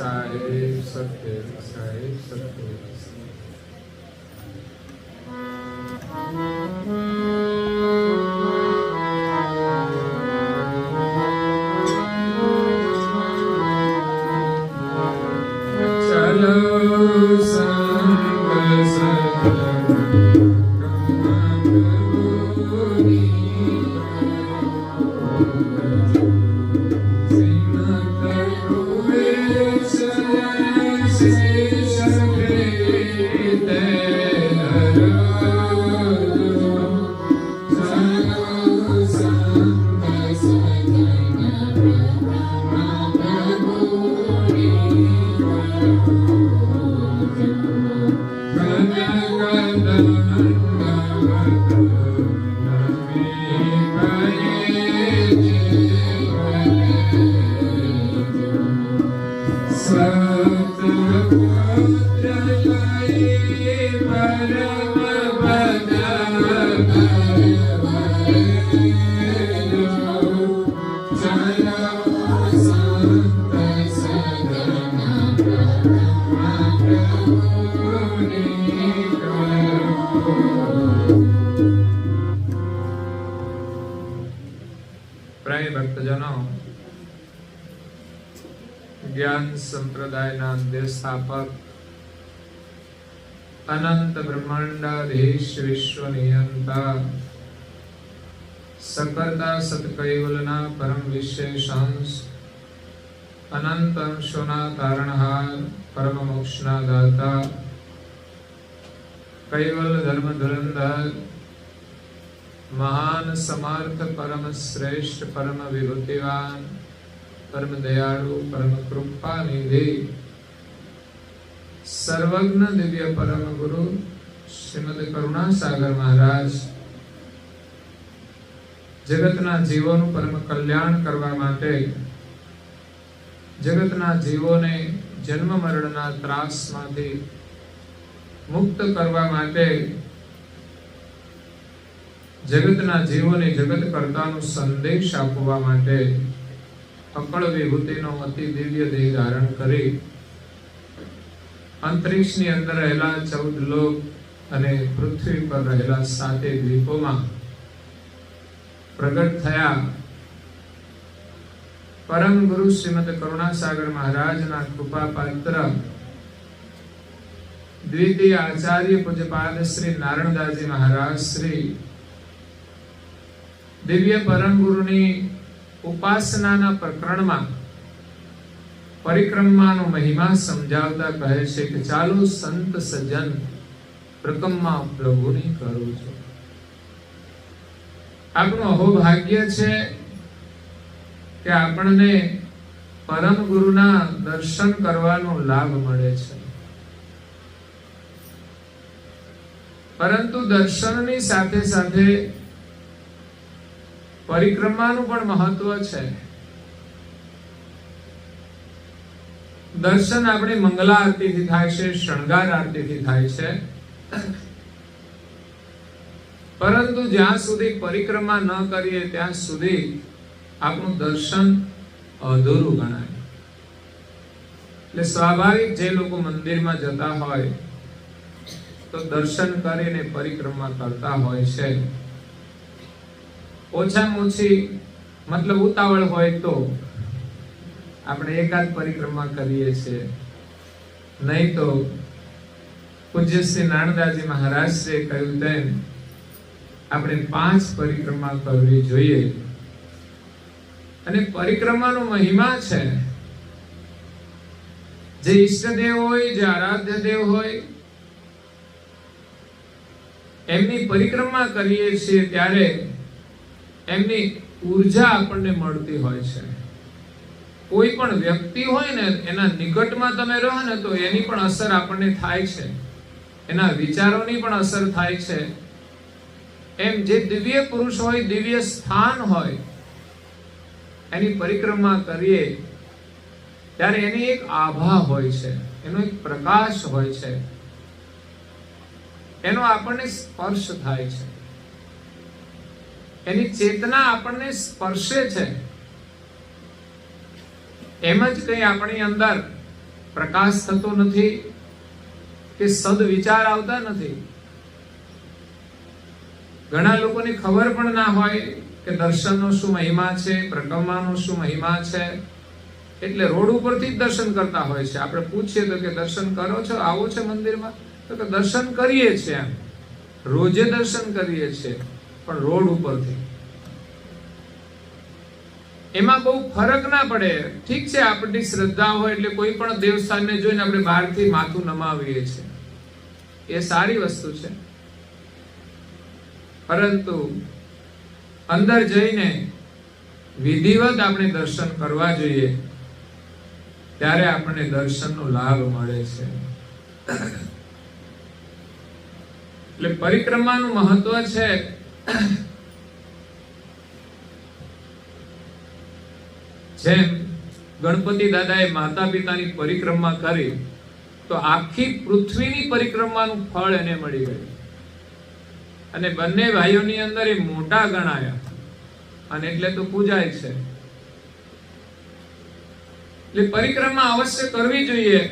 સાહેબ સત્ય, સાહેબ સત્ય. પ્રાય ભક્તજનો, જ્ઞાન સંપ્રદાયના દેસ્થાપક, અનંત બ્રહ્માંડાધીશ, વિશ્વ નિયંતા, સકર્તા સત્કૈવલના પરમ વિશેષાંશ, અનંત અંશોના તારણહાર, પરમ મોક્ષના દાતા, કૈવલ ધર્મ ધુરંધર, મહાન સમર્થ, પરમ શ્રેષ્ઠ, પરમ વિભૂતિવાન, પરમ દયાળુ, પરમ કૃપા નિધિ, સર્વજ્ઞ દિવ્ય પરમ ગુરુ શ્રીમદ કરુણાસાગર મહારાજ જગતના જીવોનું પરમ કલ્યાણ કરવા માટે, જગતના જીવોને જન્મ મરણના ત્રાસમાંથી મુક્ત કરવા માટે, જગતના જીવોને જગત કરતાનો સંદેશ આપવા માટે અકળ વિભૂતિનો અતિ દિવ્ય દેહ ધારણ કરી અંતરિક્ષની અંદર રહેલા 14 લોક અને પૃથ્વી પર રહેલા 7 દ્વીપોમાં પ્રગટ થયા પરમ ગુરુ શ્રીમદ કરુણાસાગર મહારાજના કૃપા પાત્ર દ્વિતીય આચાર્ય પૂજ્યપાદ શ્રી નારણદાસજી મહારાજ શ્રી દિવ્ય પરમ ગુરુની ઉપાસનાના પ્રકરણમાં પરિક્રમાનો મહિમા સમજાવતા કહે છે કે ચાલો સંત સજ્જન પ્રકમમાં પ્રભુની કરું છું. આપણું અહોભાગ્ય છે કે આપણને પરમ ગુરુના દર્શન કરવાનો લાભ મળે છે, પરંતુ દર્શનની સાથે સાથે પરિક્રમાનું પણ મહત્વ છે. દર્શન આપણી મંગલા આરતીથી થાય છે, શણગાર આરતીથી થાય છે, પરંતુ જ્યાં સુધી પરિક્રમા ન કરીએ ત્યાં સુધી આપણું દર્શન અધૂરું ગણાય. એટલે સ્વાભાવિક જે લોકો મંદિરમાં જતા હોય તો દર્શન કરીને પરિક્રમા કરતા હોય છે. ઓછામાં ઓછી મતલબ ઉતાવળ હોય તો આપણે એકાદ પરિક્રમા કરીએ છીએ, નહીં તો પૂજ્ય શ્રી નારણદાસજી મહારાજે કહ્યું તેમ આપણે 5 પરિક્રમા કરવી જોઈએ. અને પરિક્રમાનો મહિમા છે, જે ઈષ્ટદેવ હોય, જે આરાધ્ય દેવ હોય, એમની પરિક્રમા કરીએ છીએ ત્યારે એમની ઉર્જા આપણને મળતી હોય છે. કોઈ પણ વ્યક્તિ હોય ને એના નિકટમાં તમે રહો ને તો એની પણ અસર આપણને થાય છે, એના વિચારોની પણ અસર થાય છે. એમ જે દિવ્ય પુરુષ હોય, દિવ્ય સ્થાન હોય, એની પરિક્રમા કરીએ ત્યારે એની એક આભા હોય છે, એનો એક પ્રકાશ હોય છે, એનો આપણને સ્પર્શ થાય છે, એની ચેતના આપણને સ્પર્શે છે. એમ જ કઈ આપણી અંદર પ્રકાશ થતો નથી, કે સદ વિચાર આવતા નથી. ઘણા લોકોની ખબર પણ ના હોય કે દર્શનનો શું મહિમા છે, પરિક્રમાનો શું મહિમા છે, એટલે રોડ ઉપરથી જ દર્શન કરતા હોય છે. આપણે પૂછીએ તો કે દર્શન કરો છો, આવો છો મંદિરમાં, તો કે દર્શન કરીએ છીએ, એમ રોજે દર્શન કરીએ છીએ, પણ રોડ ઉપરથી. એમાં બહુ ફરક ના પડે. ઠીક છે, આપણી શ્રદ્ધા હોય એટલે કોઈ પણ દેવસ્થાનને જોઈને આપણે બહારથી માથું નમાવીએ છીએ, એ સારી વસ્તુ છે. પરંતુ અંદર જઈને વિધિવત આપણે દર્શન કરવા જોઈએ, ત્યારે આપણને દર્શનનો લાભ મળે છે. એટલે પરિક્રમાનું મહત્વ છે. જેમ ગણપતિ દાદાએ માતા પિતાની પરિક્રમા કરી, તો આખી પૃથ્વીની પરિક્રમાનું ફળ એને મળી ગયું, અને બંને ભાઈઓની અંદર એ મોટા ગણાયા, અને એટલે તો પૂજાય છે. એટલે પરિક્રમા અવશ્ય કરવી જોઈએ.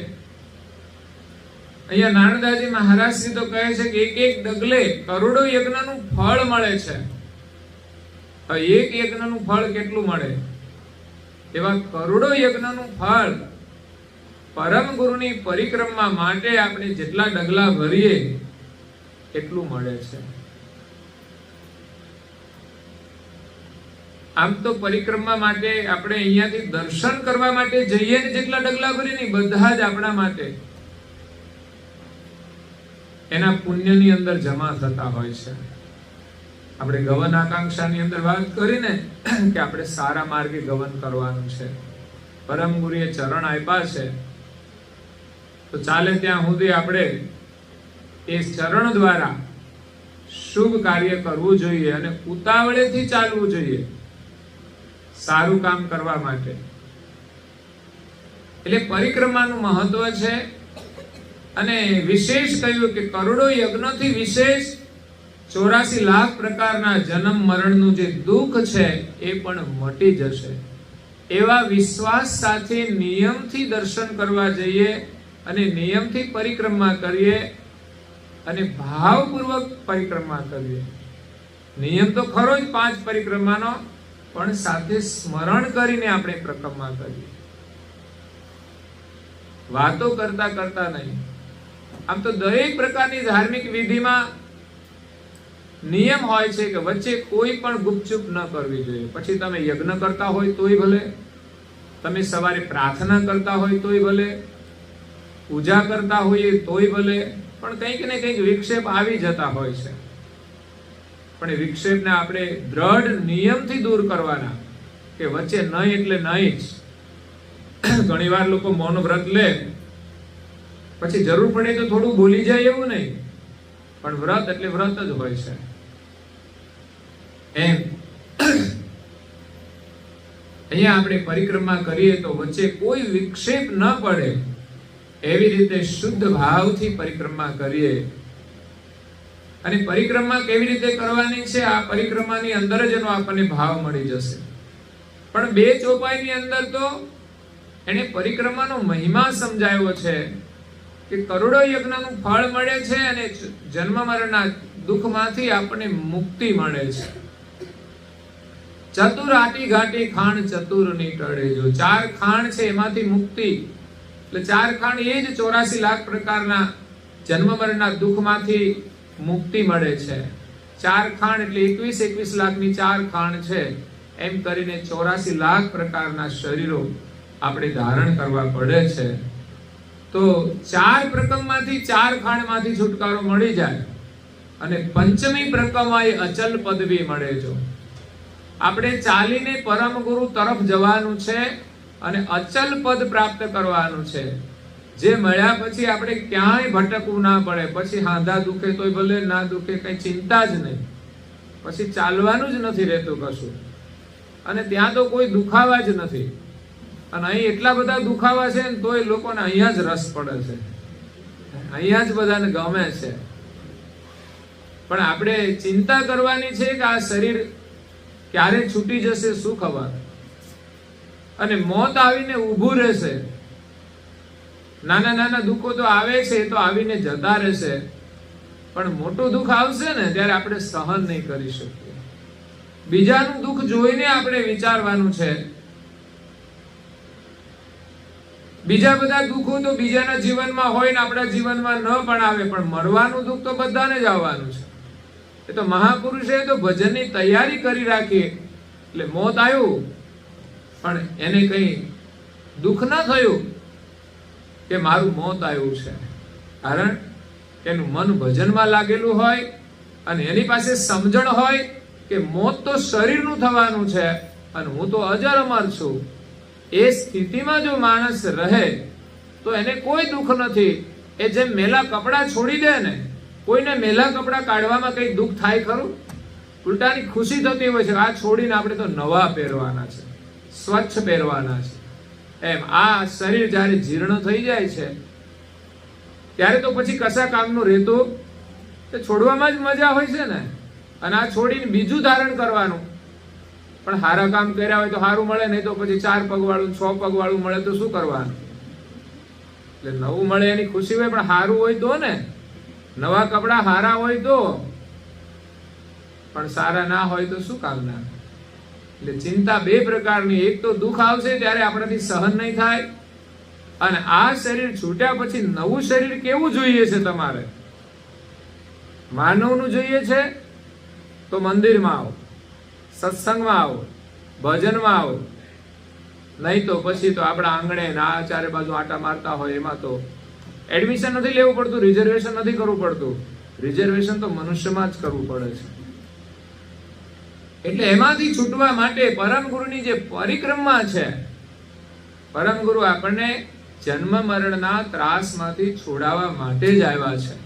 અહીંયા નારદાજી મહારાજ શ્રી તો કહે છે કે એક એક ડગલે કરોડો યજ્ઞનું ફળ મળે છે. એક યજ્ઞનું ફળ કેટલું મળે? એવા કરોડો યજ્ઞનું ફળ પરમ ગુરુની પરિક્રમા માટે આપણે જેટલા ડગલા ભરીએ એટલું મળે છે. આમ તો પરિક્રમા માટે આપણે અહીંયાથી દર્શન કરવા માટે જઈએ ને જેટલા ડગલા ભરીએ ને બધા જ આપણા માટે એના પુણ્યની અંદર જમા થતા હોય છે. આપણે ગવન આકાંક્ષાની અંદર વાત કરીને કે આપણે સારા માર્ગે ગવન કરવાનું છે, પરમ ગુરુએ ચરણ આપ્યા છે, તો ચાલે ત્યાં સુધી આપણે એ ચરણ દ્વારા શુભ કાર્ય કરવું જોઈએ, અને ઉતાવળેથી ચાલવું જોઈએ સારું કામ કરવા માટે. એટલે પરિક્રમાનું મહત્વ છે. અને વિશેષ કહ્યું કે કરોડો યજ્ઞથી વિશેષ 84 લાખ પ્રકારના જન્મ મરણનું જે દુઃખ છે એ પણ મટી જશે. એવા વિશ્વાસ સાથે નિયમથી દર્શન કરવા જઈએ, અને નિયમથી પરિક્રમા કરીએ, અને ભાવપૂર્વક પરિક્રમા કરીએ. નિયમ તો ખરો જ 5 પરિક્રમાનો, પણ સાથે સ્મરણ કરીને આપણે પરિક્રમા કરીએ, વાતો કરતા કરતા નહીં. આમ તો દરેક પ્રકારની ધાર્મિક વિધિમાં નિયમ હોય છે કે વચ્ચે કોઈ પણ ગુપચુપ ન કરવી જોઈએ. પછી તમે યજ્ઞ કરતા હોય તોય ભલે, તમે સવારે પ્રાર્થના કરતા હોય તોય ભલે, પૂજા કરતા હોઈએ તોય ભલે, પણ કંઈક ને કંઈક વિક્ષેપ આવી જતા હોય છે. પણ એ વિક્ષેપને આપણે દ્રઢ નિયમથી દૂર કરવાના, કે વચ્ચે નહીં એટલે નહીં જ. ઘણીવાર લોકો મૌન વ્રત લે, પછી જરૂર પડે તો થોડું બોલી જાય એવું નહીં, પણ વ્રત એટલે વ્રત જ હોય છે. એમ અહીંયા આપણે પરિક્રમા કરીએ તો વચ્ચે કોઈ વિક્ષેપ ન પડે એવી રીતે શુદ્ધ ભાવથી પરિક્રમા કરીએ. અને પરિક્રમા કેવી રીતે કરવાની છે, આ પરિક્રમાની અંદર જ એનો આપણને ભાવ મળી જશે. પણ 2 ચોપાઈની અંદર તો એને પરિક્રમાનો મહિમા સમજાયો છે કે કરોડો યજ્ઞનું ફળ મળે છે, અને જન્મ મરણના દુઃખમાંથી આપણને મુક્તિ મળે છે. ચતુર આટી ઘાટી ખાણ ચતુર ની ટળે. જો 4 ખાણ છે એમાંથી મુક્તિ, એટલે 4 ખાણ એ જ 84 લાખ પ્રકારના જન્મ મરણના દુઃખમાંથી મુક્તિ મળે છે. 4 ખાણ એટલે 21 લાખની 4 ખાણ છે. એમ કરીને 84 લાખ પ્રકારના શરીરો આપણે ધારણ કરવા પડે છે. તો 4 પ્રકમમાંથી 4 ખાણમાંથી છુટકારો મળી જાય, અને પંચમી પ્રકમમાં અચલ પદવી મળે. જો આપણે ચાલીને પરમ ગુરુ તરફ જવાનું છે, અને અચલ પદ પ્રાપ્ત કરવાનું છે. જે મળ્યા પછી આપણે ક્યાંય ભટકવું ના પડે. પછી હાંધા દુખે તોય ભલે, ના દુખે કઈ ચિંતા જ નહીં. પછી ચાલવાનું જ નથી રહેતું કશું, અને ત્યાં તો કોઈ દુખાવા જ નથી. અને અહીં એટલા બધા દુખાવા છે ને તોય લોકોને અહીંયા જ રસ પડે છે, અહીંયા જ બધાને ગમે છે. પણ આપણે ચિંતા કરવાની છે કે આ શરીર ક્યારે છૂટી જશે શું ખબર, અને મોત આવીને ઊભું રહેશે. નાના નાના દુઃખો તો આવે છે, એ તો આવીને જતા રહેશે, પણ મોટું દુઃખ આવશે ને ત્યારે આપણે સહન નહીં કરી શકીએ. બીજાનું દુઃખ જોઈને આપણે વિચારવાનું છે. બીજા બધા દુઃખો તો બીજાના જીવનમાં હોય ને આપણા જીવનમાં ન પણ આવે, પણ મરવાનું દુઃખ તો બધાને જ આવવાનું છે. એ તો મહાપુરુષે તો ભજનની તૈયારી કરી રાખી, એટલે મોત આવ્યું પણ એને કઈ દુઃખ ન થયું કે મારું મોત આવ્યું છે. કારણ એનું મન ભજનમાં લાગેલું હોય અને એની પાસે સમજણ હોય કે મોત તો શરીરનું થવાનું છે અને હું તો અજર અમર છું. એ સ્થિતિમાં જો માણસ રહે તો એને કોઈ દુઃખ નથી. એ જેમ મેલા કપડા છોડી દે ને, કોઈને મેલા કપડા કાઢવામાં કઈ દુઃખ થાય ખરું? ઉલટાની ખુશી થતી હોય છે, આ છોડીને આપણે તો નવા પહેરવાના છે, સ્વચ્છ પહેરવાના છે. એમ આ શરીર જ્યારે જીર્ણ થઈ જાય છે ત્યારે તો પછી કશા કામનું રહેતું તે છોડવામાં જ મજા હોય છે ને. અને આ છોડીને બીજું ધારણ કરવાનું. પણ સારા કામ કર્યા હોય તો સારું મળે, નહીં તો પછી 4 પગવાળું 6 પગવાળું મળે તો શું કરવાનું? એટલે નવું મળે એની ખુશી હોય, પણ સારું હોય તો ને. નવા કપડા સારા હોય તો, પણ સારા ના હોય તો શું કામના? એટલે ચિંતા બે પ્રકારની. એક તો દુઃખ આવશે ત્યારે આપણાથી સહન નહીં થાય, અને આ શરીર છૂટ્યા પછી નવું શરીર કેવું જોઈએ છે તમારે? માનવનું જોઈએ છે તો મંદિરમાં આવો, સત્સંગમાં આવો, ભજનમાં આવો. નહીં તો પછી તો આપણા આંગણે ના ચારે બાજુ આટા મારતા હોય એમાં તો એડમિશન નથી લેવું પડતું, રિઝર્વેશન નથી કરવું પડતું. રિઝર્વેશન તો મનુષ્યમાં જ કરવું પડે છે. એટલે એમાંથી છૂટવા માટે પરમ ગુરુની જે પરિક્રમા છે, પરમ ગુરુ આપણને જન્મ મરણના ત્રાસમાંથી છોડાવવા માટે જ આવ્યા છે.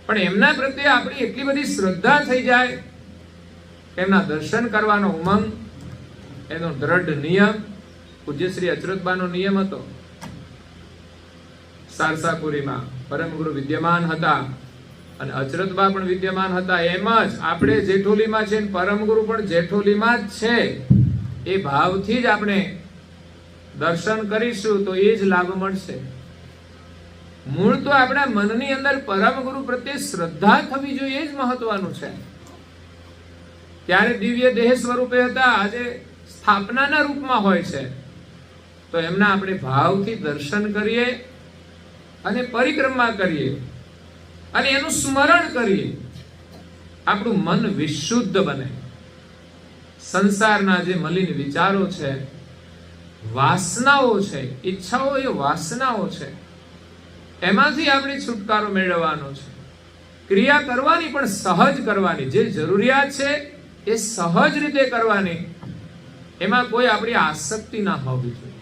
પણ એમના પ્રત્યે આપણી એટલી બધી શ્રદ્ધા થઈ જાય, એમના દર્શન કરવાનો ઉમંગ, એનો દ્રઢ નિયમ. પૂજ્ય શ્રી અચરતબાનો નિયમ હતો. સારસાપુરીમાં પરમ ગુરુ વિદ્યમાન હતા અને અચરતબા પણ વિદ્યમાન હતા. એમ જ આપણે જેઠોલીમાં છે, પરમ ગુરુ પણ જેઠોલીમાં જ છે. એ ભાવથી જ આપણે દર્શન કરીશું તો એ જ લાભ મળશે. મૂળ તો આપણા મનની અંદર પરમ ગુરુ પ્રત્યે શ્રદ્ધા થવી જોઈએ, એ જ મહત્વનું છે. ત્યારે દિવ્ય દેહ સ્વરૂપે હતા, આજે સ્થાપનાના રૂપમાં હોય છે. તો એમના આપણે ભાવથી દર્શન કરીએ અને પરિક્રમા કરીએ અને એનું સ્મરણ કરીએ. આપણું મન વિશુદ્ધ બને. સંસારના જે મલિન વિચારો છે, વાસનાઓ છે, ઈચ્છાઓ, એ વાસનાઓ છે, એમાંથી આપણે છુટકારો મેળવવાનો છે. ક્રિયા કરવાની પણ સહજ કરવાની. જે જરૂરિયાત છે એ સહજ રીતે કરવાની. એમાં કોઈ આપણી આસક્તિ ના હોવી જોઈએ.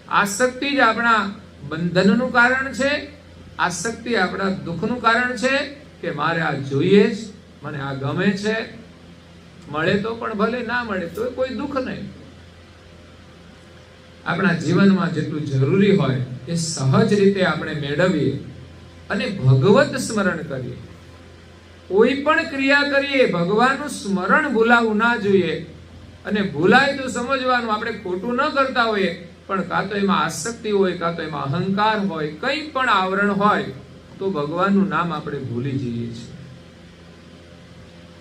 આસક્તિ જ આપણા બંધનનું કારણ છે. આસક્તિ આપણા દુઃખનું કારણ છે કે મારે આ જોઈએ જ, મને આ ગમે છે, મળે તો પણ ભલે, ના મળે તો કોઈ દુઃખ નહીં. આપણા જીવનમાં જેટલું જરૂરી હોય એ સહજ રીતે આપણે મેળવીએ અને ભગવત સ્મરણ કરીએ. કોઈ પણ ક્રિયા કરીએ, ભગવાનનું સ્મરણ ભૂલાવું ના જોઈએ. અને ભૂલાય તો સમજવાનું આપણે ખોટું ન કરતા હોઈએ, પણ કાં તો એમાં આસક્તિ હોય, કાં તો એમાં અહંકાર હોય, કંઈ પણ આવરણ હોય તો ભગવાનનું નામ આપણે ભૂલી જઈએ છીએ.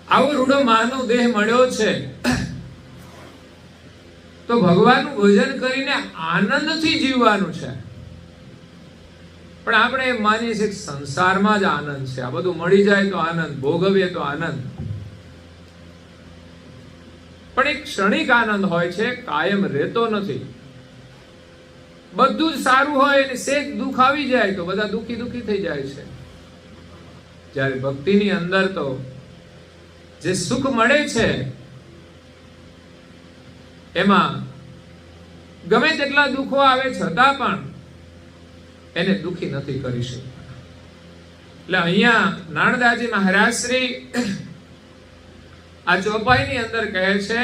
આવો રૂડો માનવ દેહ મળ્યો છે તો ભગવાનનું ભજન કરીને આનંદથી જીવવાનું છે. પણ આપણે એમ માનીએ છીએ કે સંસારમાં જ આનંદ છે, આ બધું મળી જાય તો આનંદ, ભોગવીએ તો આનંદ. પણ એક ક્ષણિક આનંદ હોય છે, કાયમ રહેતો નથી. બધું જ સારું હોય અને સેજ દુઃખ આવી જાય તો બધા દુઃખી દુઃખી થઈ જાય છે. જ્યારે ભક્તિની અંદર તો જે સુખ મળે છે એમાં ગમે તેટલા દુઃખો આવે છતાં પણ એને દુઃખી નથી કરી શકતા. એટલે અહીંયા નાણદાજી મહારાજ શ્રી આ ચોપાઈની અંદર કહે છે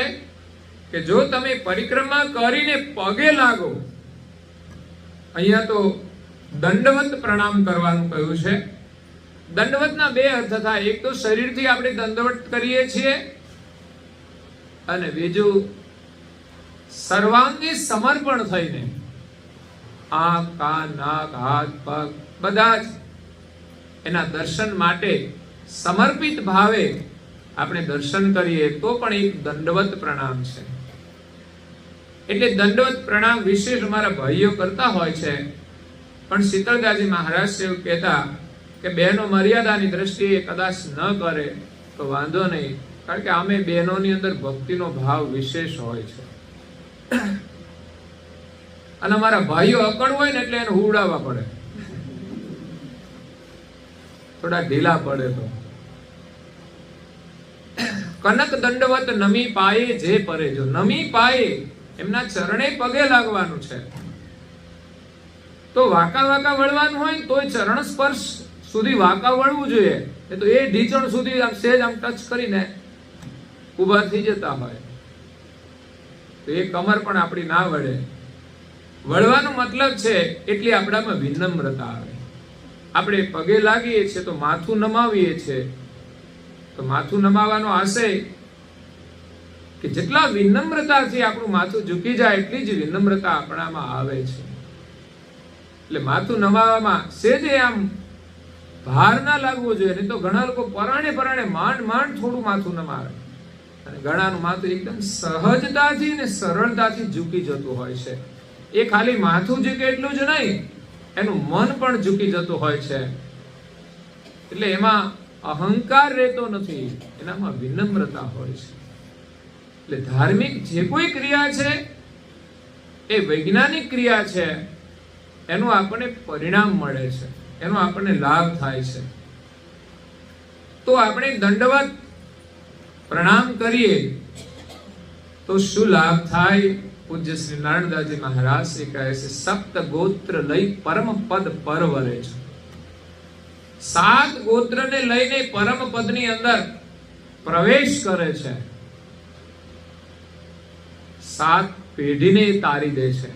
કે જો તમે પરિક્રમા કરીને પગે લાગો, અહીંયા તો દંડવત પ્રણામ કરવાનું કહ્યું છે. દંડવતના બે અર્થ થાય. એક તો શરીરથી આપણે દંડવત કરીએ છીએ અને બીજું સર્વાંગી સમર્પણ થઈને. આંખ, કાન, નાક, હાથ, પગ બધા જ એના દર્શન માટે સમર્પિત ભાવે આપણે દર્શન કરીએ તો પણ એક દંડવત પ્રણામ છે. એટલે દંડવત પ્રણામ વિશેષ અમારા ભાઈઓ કરતા હોય છે. પણ શીતળદાસજી મહારાજ એવું કહેતા કે બહેનો મર્યાદાની દ્રષ્ટિએ કદાચ ન કરે તો વાંધો નહીં, કારણ કે અમે બહેનોની અંદર ભક્તિનો ભાવ વિશેષ હોય છે. અને અમારા ભાઈઓ અકડ હોય ને એટલે એને હુવડાવવા પડે, થોડા ઢીલા પડે તો. કનક દંડવત નમી પાયે જે પરે, જો નમી પાયે એમના ચરણે પગે લાગવાનું છે. તો વાંકા વાંકા વળવાનું હોય તોય ચરણ સ્પર્શ સુધી વાંકા વળવું જોઈએ. એ તો એ ઢીચણ સુધી આમ સહેજ આમ ટચ કરીને ઊભા થઈ જતા હોય તો એ કમર પણ આપણી ના વળે. વળવાનો મતલબ છે એટલી આપણામાં વિનમ્રતા આવે. આપણે પગે લાગીએ છીએ તો માથું નમાવીએ છીએ, તો માથું નમાવાનો આશય કે જેટલા વિનમ્રતાથી આપણું માથું ઝૂકી જાય એટલી જ વિનમ્રતા આપણામાં આવે છે. એટલે માથું નમાવામાં સેજે આમ ભાર ના લાગવો જોઈએ. નહીં તો ઘણા લોકો પરાણે માંડ થોડું માથું નમાવે અને ઘણાનું માથું એકદમ સહજતાથી અને સરળતાથી ઝૂકી જતું હોય છે. એ ખાલી માથું ઝૂકે એટલું જ નહીં, એનું મન પણ ઝૂકી જતું હોય છે. એટલે એમાં અહંકાર રહેતો નથી, એનામાં વિનમ્રતા હોય છે. એટલે ધાર્મિક જે કોઈ ક્રિયા છે એ વૈજ્ઞાનિક ક્રિયા છે, એનું આપણને પરિણામ મળે છે, એનો આપણને લાભ થાય છે. તો આપણે દંડવત પ્રણામ કરીએ તો શું લાભ થાય? પૂજ્ય શ્રી નારાયણદાસજી મહારાજ શ્રી કહે છે, સપ્ત ગોત્ર લઈ પરમ પદ પરવરે છે. 7 ગોત્રને લઈને પરમ પદની અંદર પ્રવેશ કરે છે. 7 પેઢીને તારી દે છે.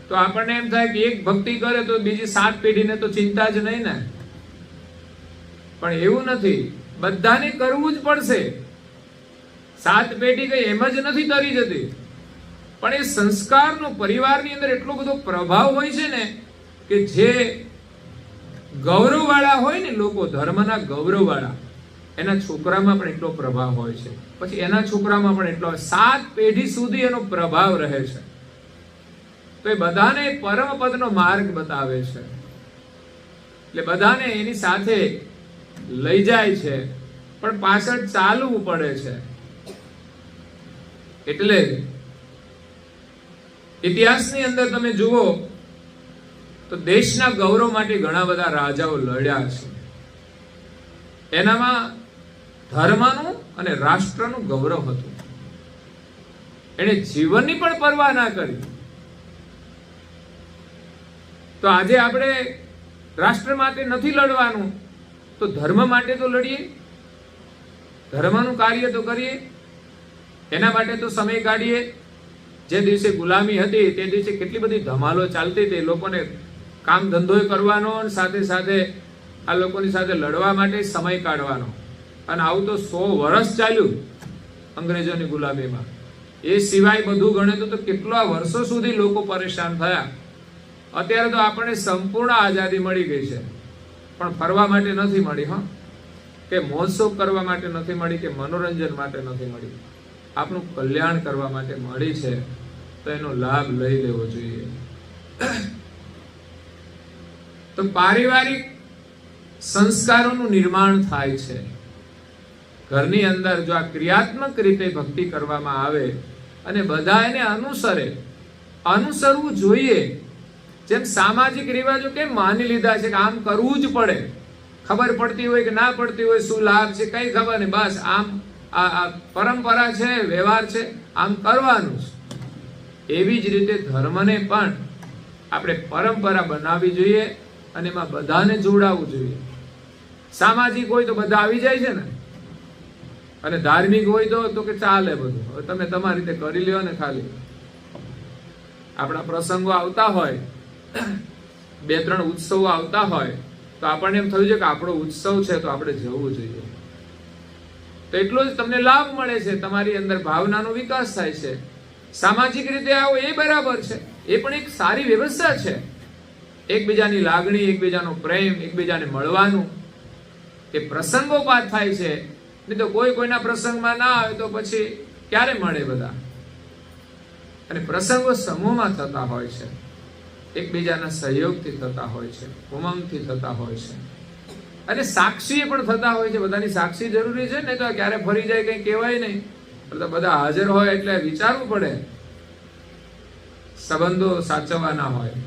તો આપણને એમ થાય કે એક ભક્તિ કરે તો બીજી 7 પેઢીને તો ચિંતા જ નહીં ને. પણ એવું નથી, બધાને કરવું જ પડશે. 7 પેઢી કઈ એમ જ નથી તરી જતી, પણ એ સંસ્કારનો પરિવારની અંદર એટલો બધો પ્રભાવ હોય છે ને કે જે ગૌરવ વાળા હોય ને લોકો, ધર્મના ગૌરવ વાળા, એના છોકરામાં પણ એટલો પ્રભાવ હોય છે, પછી એના છોકરામાં પણ એટલો, 7 પેઢી સુધી એનો પ્રભાવ રહે છે. તો એ બધાને પરમ પદનો માર્ગ બતાવે છે. એટલે બધાને એની સાથે લઈ જાય છે, પણ પાછળ ચાલવું પડે છે. એટલે ઇતિહાસની અંદર તમે જુઓ તો દેશના ગૌરવ માટે ઘણા બધા રાજાઓ લડ્યા છે. એનામાં ધર્મનું અને રાષ્ટ્રનું ગૌરવ હતું. એને જીવનની પણ પરવા ના કરી. તો આજે આપણે રાષ્ટ્ર માટે નથી લડવાનું તો ધર્મ માટે તો લડીએ, ધર્મનું કાર્ય તો કરીએ, એના માટે તો સમય કાઢીએ. જે દિવસે ગુલામી હતી તે દિવસે કેટલી બધી ધમાલો ચાલતી હતી, લોકોને કામ ધંધો કરવાનો અને સાથે સાથે આ લોકોની સાથે લડવા માટે સમય કાઢવાનો. અને આવું તો 100 વર્ષ ચાલ્યું અંગ્રેજોની ગુલામીમાં. એ સિવાય બધું ગણે તો કેટલા વર્ષો સુધી લોકો પરેશાન થયા. અત્યારે તો આપણને સંપૂર્ણ આઝાદી મળી ગઈ છે, પણ ફરવા માટે નથી મળી, હા, કે મહોત્સવ કરવા માટે નથી મળી, કે મનોરંજન માટે નથી મળી. આપણું કલ્યાણ કરવા માટે મળી છે, તો એનો લાભ લઈ લેવો જોઈએ. તો પારિવારિક સંસ્કારોનું નિર્માણ થાય છે. ઘરની અંદર જો આ ક્રિયાત્મક રીતે ભક્તિ કરવામાં આવે અને બધા એને અનુસરવું જોઈએ. જેમ સામાજિક રિવાજો કેમ માની લીધા છે કે આમ કરવું જ પડે, ખબર પડતી હોય કે ના પડતી હોય, શું લાભ છે કઈ ખબર નહીં, બસ આમ આ પરંપરા છે, વ્યવહાર છે, આમ કરવાનું છે. એવી જ રીતે ધર્મને પણ આપણે પરંપરા બનાવવી જોઈએ અને એમાં બધાને જોડાવવું જોઈએ. સામાજિક હોય તો બધા આવી જાય છે ને, અને ધાર્મિક હોય તો કે ચાલે બધું, હવે તમે તમારી રીતે કરી લ્યો ને. ખાલી આપણા પ્રસંગો આવતા હોય, 2-3 ઉત્સવો આવતા હોય તો આપણને એમ થયું છે કે આપણો ઉત્સવ છે તો આપણે જવું જોઈએ. તો એટલો જ તમને લાભ મળે છે, તમારી અંદર ભાવનાનો વિકાસ થાય છે. સામાજિક રીતે આવો એ બરાબર છે, એ પણ એક સારી વ્યવસ્થા છે. એકબીજાની લાગણી, એકબીજાનો પ્રેમ, એકબીજાને મળવાનું એ પ્રસંગોપાત થાય છે. નહીં તો કોઈ કોઈના પ્રસંગમાં ના આવે તો પછી ક્યારે મળે બધા. અને પ્રસંગો સમૂહમાં થતા હોય છે, એકબીજાના સહયોગથી થતા હોય છે, ઉમંગથી થતા હોય છે, અને સાક્ષી પણ થતા હોય છે. બધાની સાક્ષી જરૂરી છે, નહીં તો ક્યારે ફરી જાય કઈ કહેવાય નહીં. તો બધા હાજર હોય એટલે વિચારવું પડે, સંબંધો સાચવવાના હોય.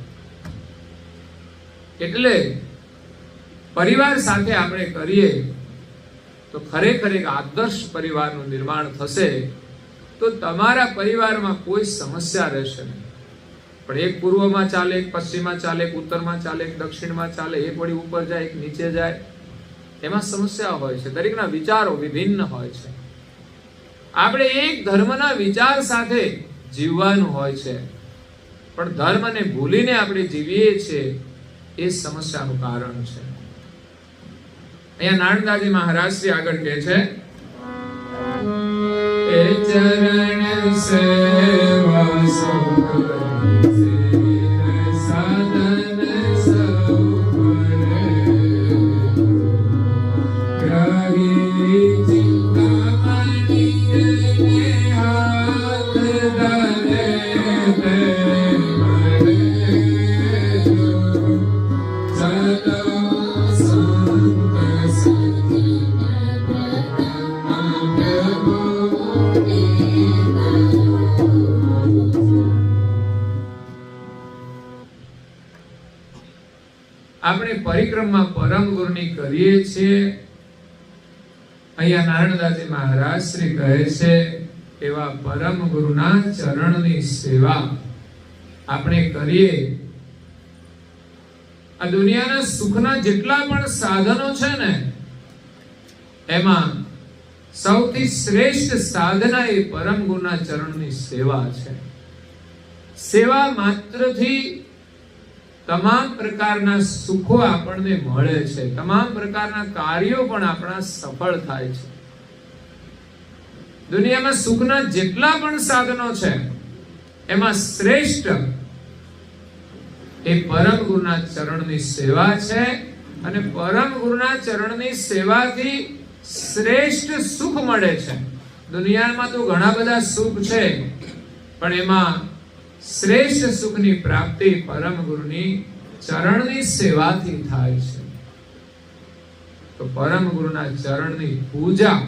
એટલે પરિવાર સાથે આપણે કરીએ તો ખરેખર એક આદર્શ પરિવારનું નિર્માણ થશે. તો તમારા પરિવારમાં કોઈ સમસ્યા રહેશે નહીં. પણ એક પૂર્વમાં ચાલે, એક પશ્ચિમમાં ચાલે, એક ઉત્તરમાં ચાલે, એક દક્ષિણમાં ચાલે, એક વળી ઉપર જાય, એક નીચે જાય, એમાં સમસ્યા હોય છે. દરેકના વિચારો વિભિન્ન હોય છે. આપણે એક ધર્મના વિચાર સાથે જીવવાનું હોય છે, પણ ધર્મને ભૂલીને આપણે જીવીએ છીએ, એ સમસ્યાનું કારણ છે. અહીંયા નારણદાસજી મહારાજ શ્રી આગળ કહે છે, એ ચરણ સેવા સુખ સાધન સૌ ગ્રાહી ચિંતામણી હાથ ધરે આપણે પરિક્રમા પરમ ગુરુની કરીએ છીએ. અહીંયા નારણદાસજી મહારાજ શ્રી કહે છે, એવા પરમ ગુરુના ચરણની સેવા આપણે કરીએ. આ દુનિયાના સુખના જેટલા પણ સાધનો છે ને, એમાં સૌથી શ્રેષ્ઠ સાધના એ પરમ ગુરુના ચરણની સેવા છે. સેવા માત્રથી તમામ પ્રકારના સુખો આપણને મળે છે, તમામ પ્રકારના કાર્યો પણ આપણા સફળ થાય છે. દુનિયામાં સુખના જેટલા પણ સાધનો છે, એમાં શ્રેષ્ઠ એ પરમ ગુરુના ચરણની સેવા છે. અને પરમ ગુરુના ચરણની સેવાથી શ્રેષ્ઠ સુખ મળે છે. દુનિયામાં તો ઘણા બધા સુખ છે, પણ એમાં શ્રેષ્ઠ સુખની પ્રાપ્તિ પરમ ગુરુની ચરણની સેવાથી થાય છે. તો પરમ ગુરુના ચરણની પૂજા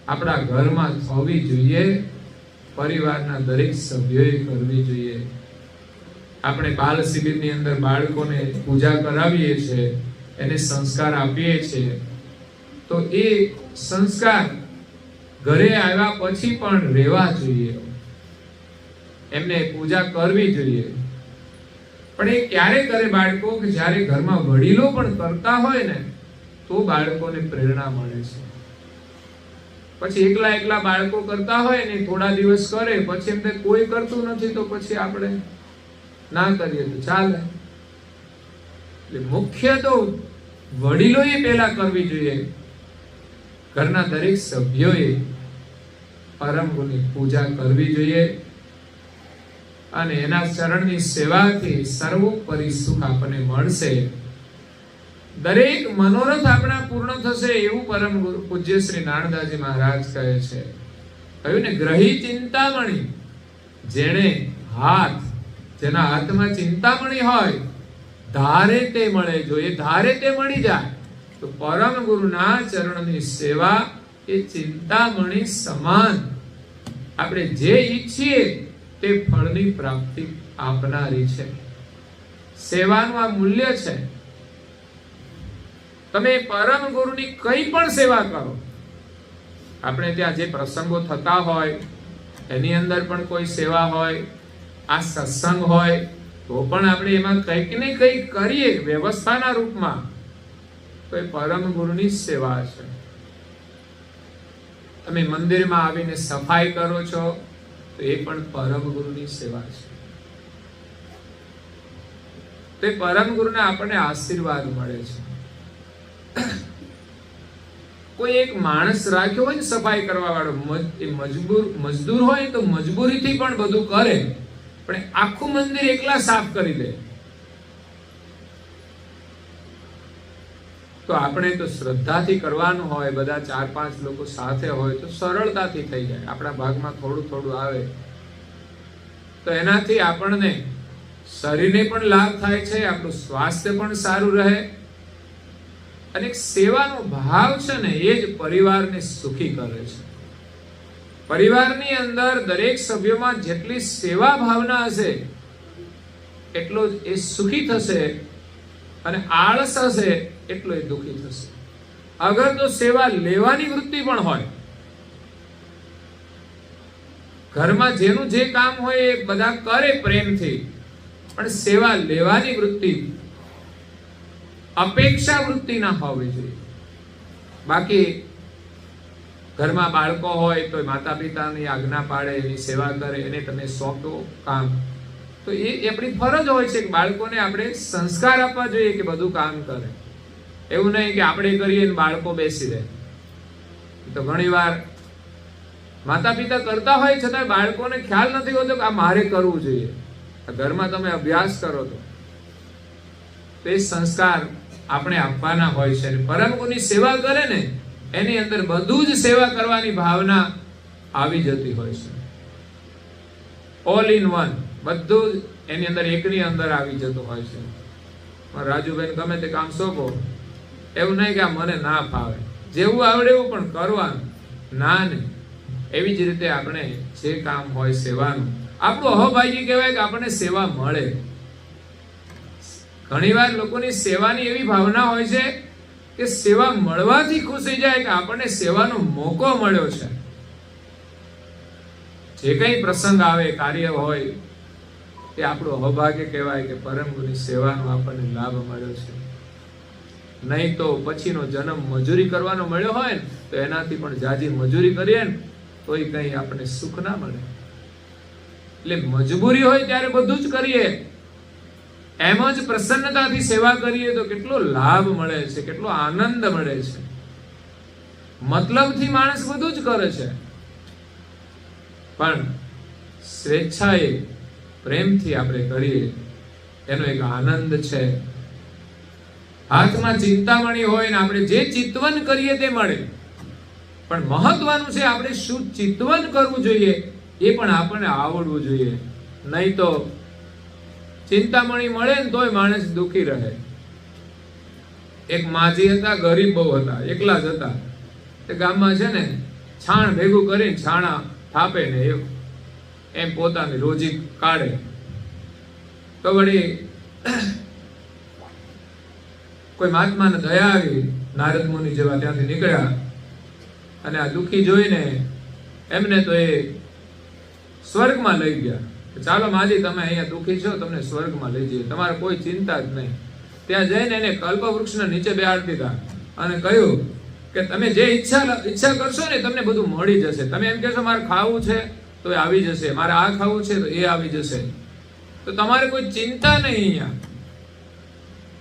આપણા ઘરમાં થવી જોઈએ, પરિવારના દરેક સભ્યોએ કરવી જોઈએ. આપણે બાલ શિબિરની અંદર બાળકોને પૂજા કરાવીએ છીએ, એને સંસ્કાર આપીએ છીએ, તો એ સંસ્કાર ઘરે આવ્યા પછી પણ રહેવા જોઈએ. એમને પૂજા કરવી જોઈએ. પણ એ ક્યારે કરે બાળકો? કે જ્યારે ઘરમાં વડીલો પણ કરતા હોય ને, તો બાળકોને પ્રેરણા મળે છે. પછી એકલા એકલા બાળકો કરતા હોય ને, થોડા દિવસ કરે, પછી એમને કોઈ કરતું નથી, તો પછી આપણે ના કરીએ તો ચાલે. એટલે મુખ્ય તો વડીલોએ પહેલા કરવી જોઈએ. ઘરના દરેક સભ્યોએ પરમ ગુરુની પૂજા કરવી જોઈએ. અને એના ચરણની સેવાથી સર્વોપરી સુખ આપણને મળશે. દરેક મનોરથ આપણા પૂર્ણ થશે, એવું પરમ ગુરુ પૂજ્ય શ્રી નારણદાસજી મહારાજ કહે છે. કહ્યું ને, ગ્રહી ચિંતામણી, જેના હાથમાં ચિંતામણી હોય, ધારે તે મળે. જો એ ધારે તે મળી જાય, તો પરમ ગુરુના ચરણની સેવા એ ચિંતામણી સમાન. આપણે જે ઈચ્છીએ તે ફળની પ્રાપ્તિ આપનારી છે. સેવાનું આ મૂલ્ય છે. તમે પરમ ગુરુની કઈ પણ સેવા કરો. આપણે ત્યાં જે પ્રસંગો થતા હોય એની અંદર પણ કોઈ સેવા હોય, આ સત્સંગ હોય તો પણ આપણે એમાં કંઈક ને કંઈક કરીએ વ્યવસ્થાના રૂપમાં, તો એ પરમ ગુરુની સેવા છે. તમે મંદિરમાં આવીને સફાઈ કરો છો, તો એ પણ પરમ ગુરુની સેવા છે. તે પરમ ગુરુને આપણને આશીર્વાદ મળે છે. કોઈ એક માણસ રાખ્યો હોય ને સફાઈ કરવા વાળો, મજદૂર હોય તો મજબૂરીથી પણ બધું કરે, પણ આખું મંદિર એકલા સાફ કરી દે તો આપણે તો શ્રદ્ધાથી કરવાનું હોય, બધા 4-5 લોકો સાથે હોય તો સરળતાથી થઈ જાય. આપણા ભાગમાં થોડું થોડું આવે તો એનાથી આપણને શરીરને પણ લાભ થાય છે, આપણું સ્વાસ્થ્ય પણ સારું રહે, અને સેવાનો ભાવ છે ને એ જ પરિવારને સુખી કરે છે. પરિવારની અંદર દરેક સભ્યોમાં જેટલી સેવા ભાવના હશે એટલો જ એ સુખી થશે, અને આળસ હશે એટલો એ દુઃખી થશે. અગર તો સેવા લેવાની વૃત્તિ પણ હોય, ઘરમાં જેનું જે કામ હોય એ બધા કરે પ્રેમથી, પણ સેવા લેવાની વૃત્તિ, અપેક્ષા વૃત્તિ ના હોવી જોઈએ. બાકી ઘરમાં બાળકો હોય તો માતા પિતાની આજ્ઞા પાડે, એની સેવા કરે, એને તમે સોંપો કામ, તો એ આપણી ફરજ હોય છે કે બાળકોને આપણે સંસ્કાર આપવા જોઈએ કે બધું કામ કરે. એવું નહીં કે આપણે કરીએ ને બાળકો બેસી રહે. તો ઘણી વાર માતા પિતા કરતા હોય છતાં બાળકોને ખ્યાલ નથી હોતો કે આ મારે કરવું જોઈએ. ઘરમાં તમે અભ્યાસ કરો તો એ સંસ્કાર આપણે આપવાના હોય છે. પરમ ગુરુની સેવા કરે ને એની અંદર બધું જ સેવા કરવાની ભાવના આવી જતી હોય છે. ઓલ ઇન વન, બધું જ એની અંદર એકની અંદર આવી જતું હોય છે. રાજુભાઈ ગમે તે કામ સોંપો, એવું નહીં કે આ મને ના ફાવે, જેવું આવડે એવું પણ કરવાનું, ના નહીં. એવી જ રીતે આપણે જે કામ હોય સેવાનું, આપણું અહોભાગ્ય કહેવાય કે આપણને સેવા મળે. ઘણીવાર લોકોની સેવાની એવી ભાવના હોય છે કે સેવા મળવાથી ખુશી જાય કે આપણને સેવાનો મોકો મળ્યો છે. જે કઈ પ્રસંગ આવે, કાર્ય હોય, એ આપણું અહોભાગ્ય કહેવાય કે પરમ ગુરુની સેવાનો આપણને લાભ મળ્યો છે. નહીં તો પછીનો જન્મ મજૂરી કરવાનો મળ્યો હોય ને તો એનાથી પણ જાજી મજૂરી કરીએ ને તોય કઈ આપણને સુખ ના મળે. એટલે મજબૂરી હોય ત્યારે બધું જ કરીએ, એમ જ પ્રસન્નતાથી સેવા કરીએ તો કેટલો લાભ મળે છે, કેટલો આનંદ મળે છે. મતલબથી માણસ બધું જ કરે છે, પણ સ્વેચ્છાએ પ્રેમથી આપણે કરીએ એનો એક આનંદ છે. હાથમાં ચિંતામણી હોય ને આપણે જે ચિંતવન કરીએ તે મળે, પણ મહત્વનું છે આપણે શું ચિંતવન કરવું જોઈએ એ પણ આપણને આવડવું જોઈએ. નહીં તો ચિંતામણી મળે ને તોય માણસ દુઃખી રહે. એક માજી હતા, ગરીબ બહુ હતા, એકલા જ હતા. તે ગામમાં છે ને છાણ ભેગું કરીને છાણા થાપે ને એમ પોતાની રોજી કાઢે. તો વળી કોઈ મહાત્માને દયા આવી, નારદ મુનિ જેવા ત્યાંથી નીકળ્યા, અને આ દુઃખી જોઈને એમને તો એ સ્વર્ગમાં લઈ ગયા. ચાલો માજી, તમે અહીંયા દુઃખી છો, તમને સ્વર્ગમાં લઈ જઈએ, તમારે કોઈ ચિંતા જ નહીં. ત્યાં જઈને એને કલ્પવૃક્ષના નીચે બેહાડી દીધા અને કહ્યું કે તમે જે ઈચ્છા કરશો ને તમને બધું મળી જશે. તમે એમ કહેશો મારે ખાવું છે તો એ આવી જશે, મારે આ ખાવું છે તો એ આવી જશે, તો તમારે કોઈ ચિંતા નહીં અહીંયા.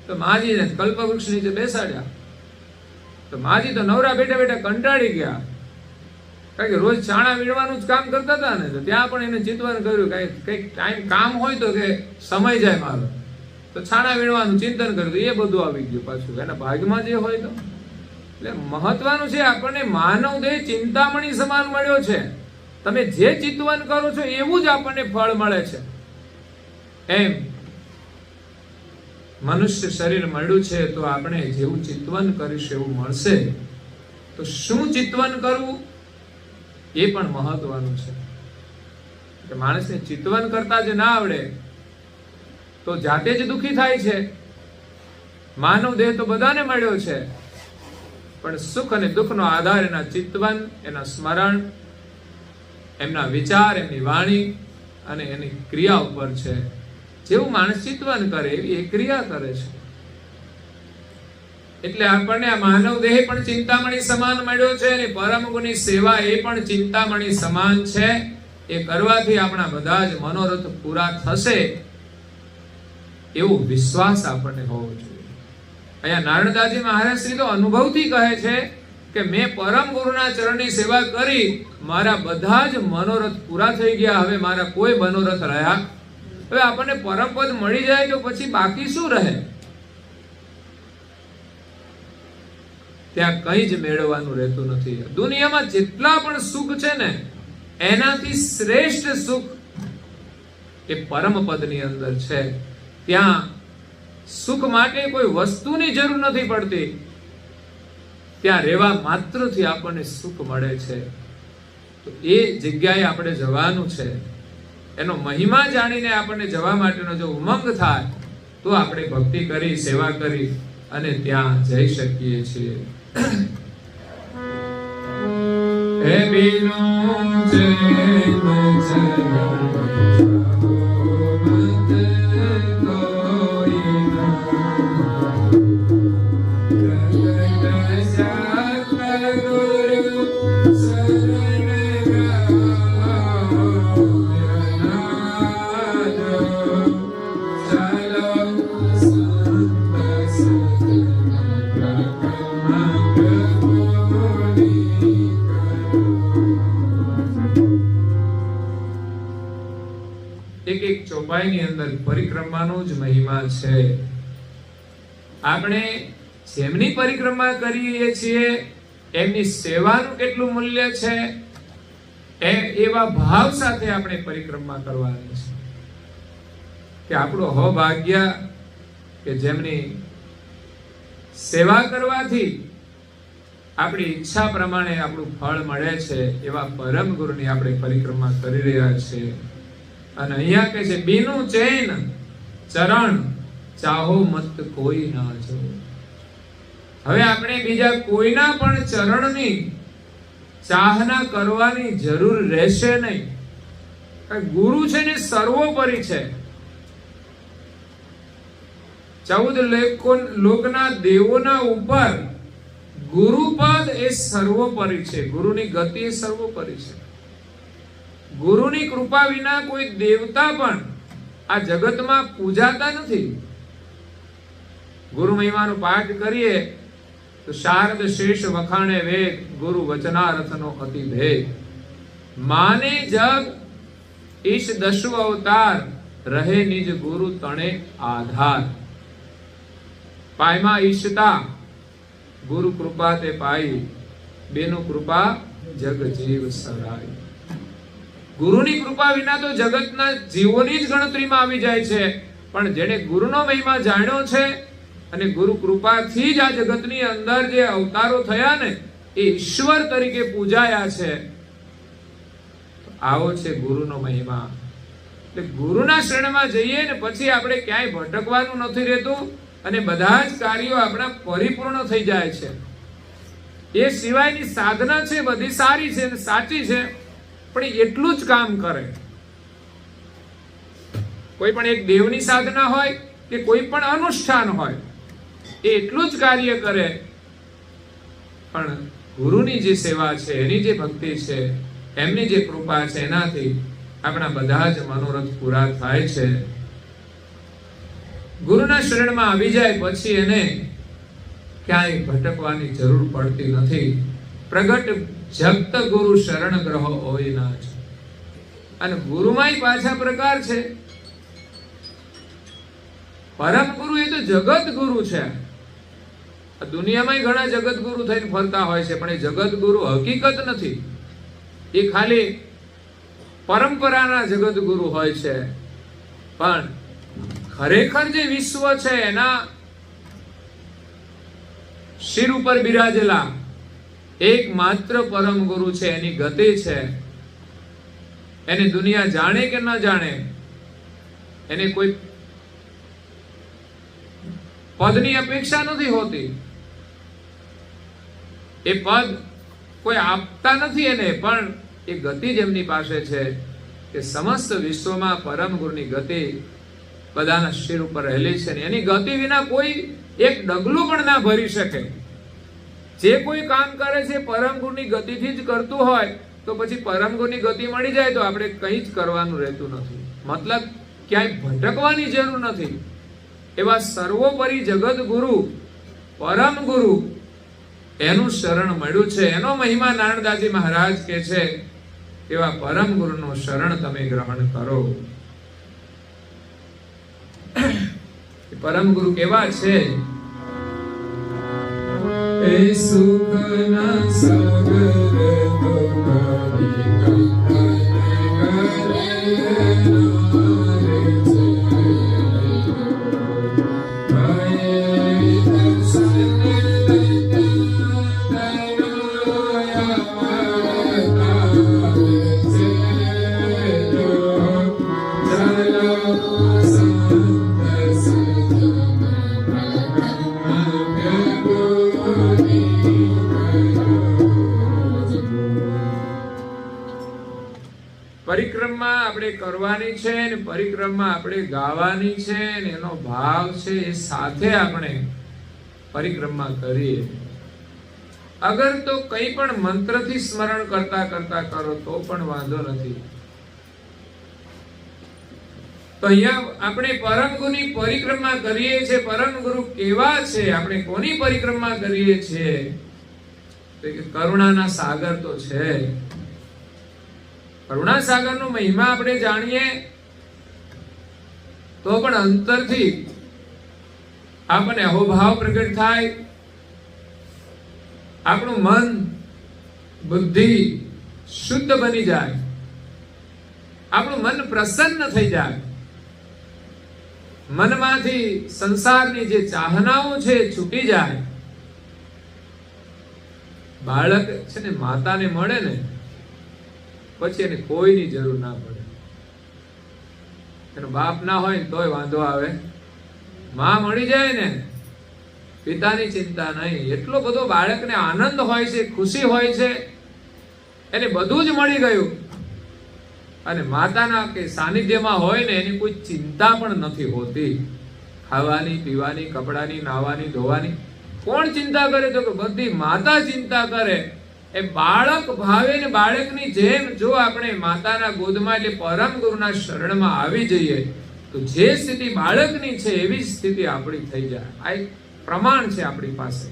તો માજીને કલ્પવૃક્ષ નીચે બેસાડ્યા. તો માજી તો નવરા બેઠા બેઠા કંટાળી ગયા, કારણ કે રોજ છાણા વીણવાનું જ કામ કરતા હતા ને. તો ત્યાં પણ એને ચિંતન કર્યું, કઈક ટાઈમ કામ હોય તો કે સમય જાય મારો, તો છાણા વીણવાનું ચિંતન કર્યું, એ બધું આવી ગયું પાછું એના ભાગમાં જે હોય તો. એટલે મહત્વનું છે આપણને માનવ દેહ ચિંતામણી સમાન મળ્યો છે. તમે જે ચિંતન કરો છો એવું જ આપણને ફળ મળે છે. એમ મનુષ્ય શરીર મળ્યું છે તો આપણે જેવું ચિંતન કરીશું એવું મળશે. તો શું ચિંતન કરવું એ પણ મહત્વનું છે. કે માણસને ચિંતન કરતા જ ના આવડે તો જાતે જ દુઃખી થાય છે. માનવ દેહ તો બધાને મળ્યો છે, પણ સુખ અને દુઃખનો આધાર એના ચિંતન, એના સ્મરણ, એમના વિચાર, એમની વાણી અને એની ક્રિયા ઉપર છે. જેવું માણસ ચિંતન કરે એવી એ ક્રિયા કરે છે. એટલે આપણને આ માનવ દેહ પણ ચિંતામણી સમાન મળ્યો છે, અને પરમ ગુરુની સેવા એ પણ ચિંતામણી સમાન છે. એ કરવાથી આપણા બધા જ મનોરથ પૂરા થશે એવો વિશ્વાસ આપણને હોવો જોઈએ. અહીંયા નારણદાસજી મહારાજ શ્રી તો અનુભવથી કહે છે કે મેં પરમ ગુરુના ચરણની સેવા કરી, મારા બધા જ મનોરથ પૂરા થઈ ગયા, હવે મારા કોઈ મનોરથ રહ્યા હવે આપણને પરમ પદ મળી જાય તો પછી બાકી શું રહે? ત્યાં કંઈ જ મેળવવાનું રહેતું નથી. દુનિયામાં જેટલા પણ સુખ છે ને એનાથી શ્રેષ્ઠ સુખ એ પરમ પદની અંદર છે. ત્યાં સુખ માટે કોઈ વસ્તુની જરૂર નથી પડતી. ત્યાં રહેવા માત્રથી આપણને સુખ મળે છે. તો એ જગ્યાએ આપણે જવાનું છે. એનો મહિમા જાણીને આપણને જવા માટેનો જો ઉમંગ થાય તો આપણે ભક્તિ કરી, સેવા કરી અને ત્યાં જઈ શકીએ છીએ. હે બીનો ચોપાઈની અંદર પરિક્રમાનો જ મહિમા છે. આપણે જેમની પરિક્રમા કરીએ છીએ એમની સેવાનું કેટલું મૂલ્ય છે એવા ભાવ સાથે આપણે પરિક્રમા કરવાની છે કે આપણું અહોભાગ્ય કે જેમની સેવા કરવાથી આપણી ઈચ્છા પ્રમાણે આપણું ફળ મળે છે એવા પરમ ગુરુની આપણે પરિક્રમા કરી રહ્યા છીએ. અને અહીંયા કહે છે બીનું ચૈન ચરણ ચાહો મત કોઈ ના જો. હવે આપણે બીજા કોઈના પણ ચરણની ચાહના કરવાની જરૂર રહેશે નહીં. ગુરુ છે ને સર્વોપરી છે. 14 લોકના દેવોના ઉપર ગુરુપદ એ સર્વોપરી છે. ગુરુની ગતિ એ સર્વોપરી છે. ગુરુની કૃપા વિના કોઈ દેવતા પણ આ જગતમાં પૂજાતા નથી. ગુરુ મહિમાનો પાઠ કરીએ તો શારદ શેષ વખાણે વેદ, ગુરુ વચનારથનો અતિ ભેદ. માને જગ ઈશ દશુ અવતાર, રહે નિજ ગુરુ તણે આધાર. પાયમાં ઈશતા ગુરુ કૃપા તે પાઈ, બેનું કૃપા જગ જીવ સરાય. ગુરુની કૃપા વિના તો જગતના જીવોની જ ગણતરીમાં આવી જાય છે. પણ જેણે ગુરુનો મહિમા જાણ્યો છે અને ગુરુ કૃપાથી જ આ જગતની અંદર જે અવતારો થયા ને એ ઈશ્વર તરીકે પૂજાયા છે. આવો છે ગુરુનો મહિમા. એટલે ગુરુના શરણમાં જઈએ ને પછી આપણે ક્યાંય ભટકવાનું નથી રહેતું અને બધા જ કાર્યો આપણા પરિપૂર્ણ થઈ જાય છે. એ સિવાયની સાધના છે બધી સારી છે અને સાચી છે, પણ એટલું જ કામ કરે. કોઈ પણ એક દેવની સાધના હોય કે કોઈ પણ અનુષ્ઠાન હોય એ એટલું જ કાર્ય કરે, પણ ગુરુની જે સેવા છે, એની જે ભક્તિ છે, એમની જે કૃપા છે એનાથી આપણા બધા જ મનોરથ પૂરા થાય છે. ગુરુના શરણમાં આવી જાય પછી એને ક્યાંય ભટકવાની જરૂર પડતી નથી. પ્રગટ જગત ગુરુ શરણ ગ્રહો હોય ના છે. અને ગુરુમાંય પાછા પ્રકાર છે. પરમ ગુરુ એ તો જગત ગુરુ છે. દુનિયામાં ઘણા જગત ગુરુ થઈને ફરતા હોય છે, પણ એ જગત ગુરુ હકીકત નથી. એ ખાલી પરંપરાના જગત ગુરુ હોય છે. પણ ખરેખર જે વિશ્વ છે એના શિર ઉપર બિરાજેલા એકમાત્ર પરમ ગુરુ છે. એની ગતિ છે. એને દુનિયા જાણે કે ન જાણે, એને કોઈ પદની અપેક્ષા નથી હોતી. એ પદ કોઈ આપતા નથી એને, પણ એ ગતિ જ એમની પાસે છે કે સમસ્ત વિશ્વમાં પરમ ગુરુની ગતિ બધાના શિર ઉપર રહેલી છે. એની ગતિ વિના કોઈ એક ડગલું પણ ના ભરી શકે. જે કોઈ કામ કરે છે પરમ ગુરુની ગતિથી જ કરતું હોય તો પછી પરમ ગુરુની ગતિ મળી જાય તો આપણે કંઈ જ કરવાનું રહેતું નથી. મતલબ ક્યાંય ભટકવાની જરૂર નથી. એવા સર્વોપરી જગત ગુરુ પરમ ગુરુ એનું શરણ મળ્યું છે. એનો મહિમા નારણદાસજી મહારાજ કે છે એવા પરમ ગુરુનું શરણ તમે ગ્રહણ કરો. પરમ ગુરુ કેવા છે? એ સુખના સાગર પરિક્રમા આપણે કરવાની છે ને પરિક્રમા આપણે ગાવાની છે ને એનો ભાવ છે એ સાથે આપણે પરિક્રમા કરીએ. અગર તો કંઈ પણ મંત્રથી સ્મરણ કરતા કરતા કરો તો પણ વાંધો નથી. તો અહીંયા આપણે પરમ ગુરુની પરિક્રમા કરીએ છીએ. પરમ ગુરુ કેવા છે? આપણે કોની પરિક્રમા કરીએ છીએ? તો કે કરુણાના સાગર તો છે. કરુણા સાગરનો મહિમા આપણે જાણીએ તો પણ અંતરથી આપણને અહોભાવ પ્રગટ થાય. આપણું મન બુદ્ધિ શુદ્ધ બની જાય. આપણું મન પ્રસન્ન થઈ જાય. મનમાંથી સંસારની જે ચાહનાઓ છે છૂટી જાય. બાળક છે ને માતાને મળે ને પછી એને કોઈની જરૂર ના પડે. એનો બાપ ના હોય ને તોય વાંધો આવે. માં મળી જાય ને પિતાની ચિંતા નહીં. એટલો બધો બાળકને આનંદ હોય છે, ખુશી હોય છે, એને બધું જ મળી ગયું. અને માતાના કે સાનિધ્યમાં હોય ને એની કોઈ ચિંતા પણ નથી હોતી. ખાવાની, પીવાની, કપડાની, નાવાની, ધોવાની કોણ ચિંતા કરે? તો કે બધી માતા ચિંતા કરે. એ બાળક ભાવે ને બાળકની જેમ જો આપણે માતાના ગોદમાં એટલે પરમ ગુરુના શરણમાં આવી જઈએ તો જે સ્થિતિ બાળકની છે એવી સ્થિતિ આપણી થઈ જાય. આ એક પ્રમાણ છે આપણી પાસે.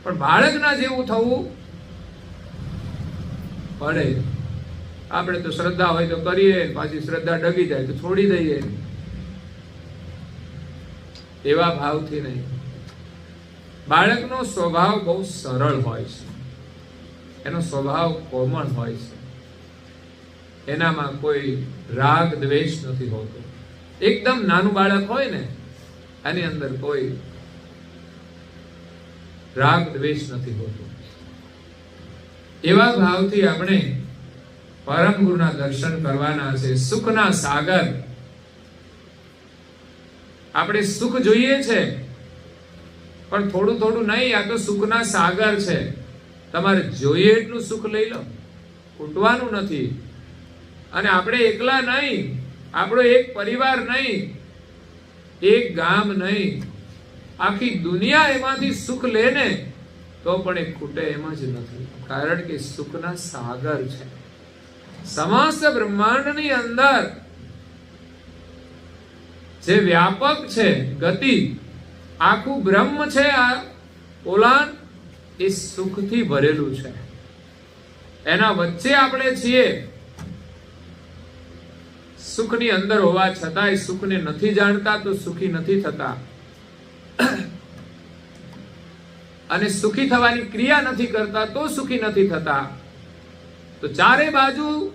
પણ બાળકના જેવું થવું પડે. આપણે તો શ્રદ્ધા હોય તો કરીએ, પાછી શ્રદ્ધા ડગી જાય તો છોડી દઈએ. એવા ભાવથી નહીં. બાળકનો સ્વભાવ બહુ સરળ હોય છે. એનો સ્વભાવ કોમળ હોય છે. એનામાં કોઈ રાગ દ્વેષ નથી હોતો. એકદમ નાનું બાળક હોય ને એની અંદર કોઈ રાગ દ્વેષ નથી હોતો. એવા ભાવથી આપણે પરમ ગુરુના દર્શન કરવાના છે. સુખના સાગર. આપણે સુખ જોઈએ છે પણ થોડું થોડું નહીં. આ તો સુખના સાગર છે. તમારે જોઈએ એટલું સુખ લઈ લો, ખૂટવાનું નથી. અને આપણે એકલા નહીં, આપણો એક પરિવાર નહીં, એક ગામ નહીં, આખી દુનિયા એમાંથી સુખ લે ને તો પણ એ ખૂટે એમ જ નથી. કારણ કે સુખના સાગર છે. સમસ્ત બ્રહ્માંડની અંદર જે વ્યાપક છે ગતિ, આખું બ્રહ્મ છે, આ ઓલાન એ સુખથી ભરેલું છે. એના વચ્ચે આપણે છીએ. સુખની અંદર હોવા છતાંય સુખને નથી જાણતા તો સુખી નથી થતા. અને સુખી થવાની ક્રિયા નથી કરતા તો સુખી નથી થતા. તો ચારે બાજુ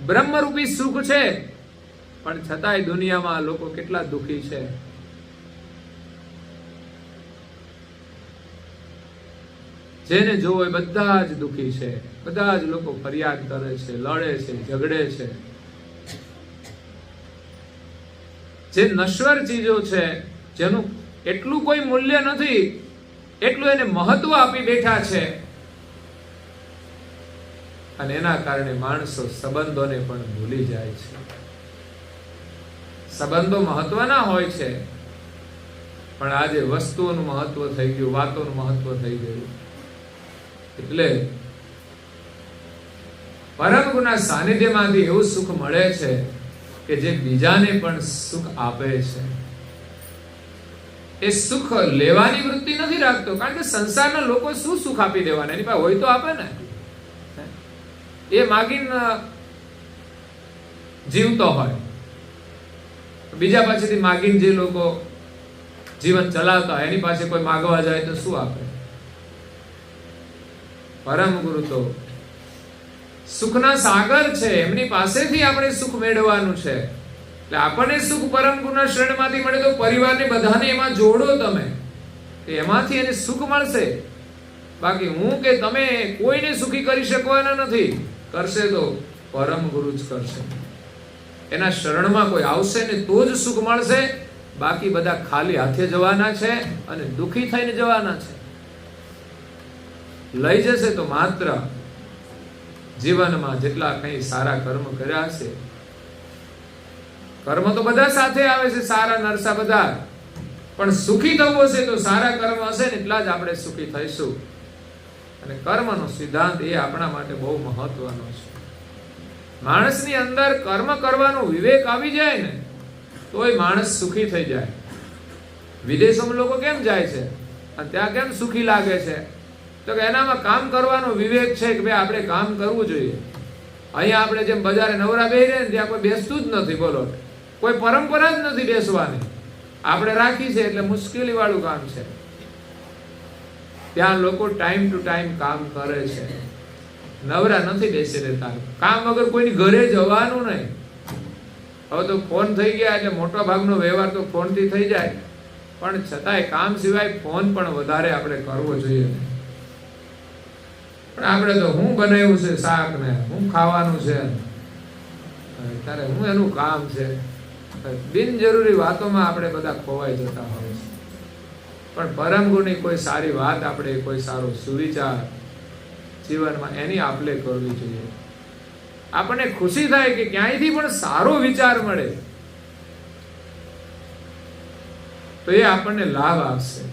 બ્રહ્મરૂપી સુખ છે પણ છતાંય દુનિયામાં લોકો કેટલા દુખી છે. જેને જોવો એ બધા જ દુખી છે. બધા જ લોકો ફરિયાદ કરે છે, લડે છે, ઝઘડે છે. જે નશ્વર ચીજો છે જેનું એટલું કોઈ મૂલ્ય નથી એટલું એને મહત્વ આપી બેઠા છે. અને એના કારણે માણસો સંબંધોને પણ ભૂલી જાય છે. સંબંધો મહત્વના હોય છે પણ આજે વસ્તુઓનું મહત્વ થઈ ગયું, વાતોનું મહત્વ થઈ ગયું. એટલે પરમ ગુરુના સાનિધ્યમાંથી એવું સુખ મળે છે કે જે બીજાને પણ સુખ આપે છે. એ સુખ લેવાની વૃત્તિ નથી રાખતો. કારણ કે સંસારના લોકો શું સુખ આપી દેવાના? એની પાસે હોય તો આપે ને. એ માગીને જીવતો હોય. બીજા પાસેથી માગીને જે લોકો જીવન ચલાવતા એની પાસે કોઈ માગવા જાય તો શું આપે? પરમ ગુરુ તો સુખના સાગર છે, એમની પાસેથી આપણે સુખ મેળવવાનું છે. એટલે આપણને સુખ પરમ ગુરુના શરણમાંથી મળે તો પરિવારને બધાને એમાં જોડો તમે, કે એમાંથી એને સુખ મળશે. બાકી હું કે તમે કોઈને સુખી કરી શકવાના નથી. કરશે તો પરમ ગુરુ જ કરશે. એના શરણમાં કોઈ આવશે ને તો જ સુખ મળશે. બાકી બધા ખાલી હાથે જવાના છે અને દુખી થઈને જવાના છે. લઈ જશે તો માત્ર જીવનમાં જેટલા કંઈ સારા કર્મ કર્યા હશે. કર્મ તો બધા સાથે આવે છે, સારા નરસા બધા, પણ સુખી થવું હશે તો સારા કર્મ હશે ને એટલા જ આપણે સુખી થઈશું. અને કર્મનો સિદ્ધાંત એ આપણા માટે બહુ મહત્વનો છે. માણસની અંદર કર્મ કરવાનો વિવેક આવી જાય ને તોય માણસ સુખી થઈ જાય. વિદેશોમાં લોકો કેમ જાય છે અને ત્યાં કેમ સુખી લાગે છે? તો કે એનામાં કામ કરવાનો વિવેક છે કે ભાઈ આપણે કામ કરવું જોઈએ. અહીંયા આપણે જેમ બજારે નવરા બેહી રહે ને ત્યાં કોઈ બેસતું જ નથી. બોલો, કોઈ પરંપરા જ નથી બેસવાની. આપણે રાખી છે એટલે મુશ્કેલી વાળું કામ છે. ત્યાં લોકો ટાઈમ ટુ ટાઈમ કામ કરે છે, નવરા નથી બેસી રહેતા. કામ વગર કોઈની ઘરે જવાનું નહીં. હવે તો ફોન થઈ ગયા એટલે મોટા ભાગનો વ્યવહાર તો ફોનથી થઈ જાય, પણ છતાંય કામ સિવાય ફોન પણ વધારે આપણે કરવો જોઈએ. પણ આપણે તો હું બનાવ્યું છે શાક ને હું ખાવાનું છે, ત્યારે હું એનું કામ છે. બિનજરૂરી વાતોમાં આપણે બધા ખોવાઈ જતા હોય છે. પણ પરમ ગુરુની કોઈ સારી વાત, આપણે કોઈ સારો સુવિચાર જીવનમાં એની આપલે કરવી જોઈએ. આપણને ખુશી થાય કે ક્યાંયથી પણ સારો વિચાર મળે તો એ આપણને લાભ આપશે.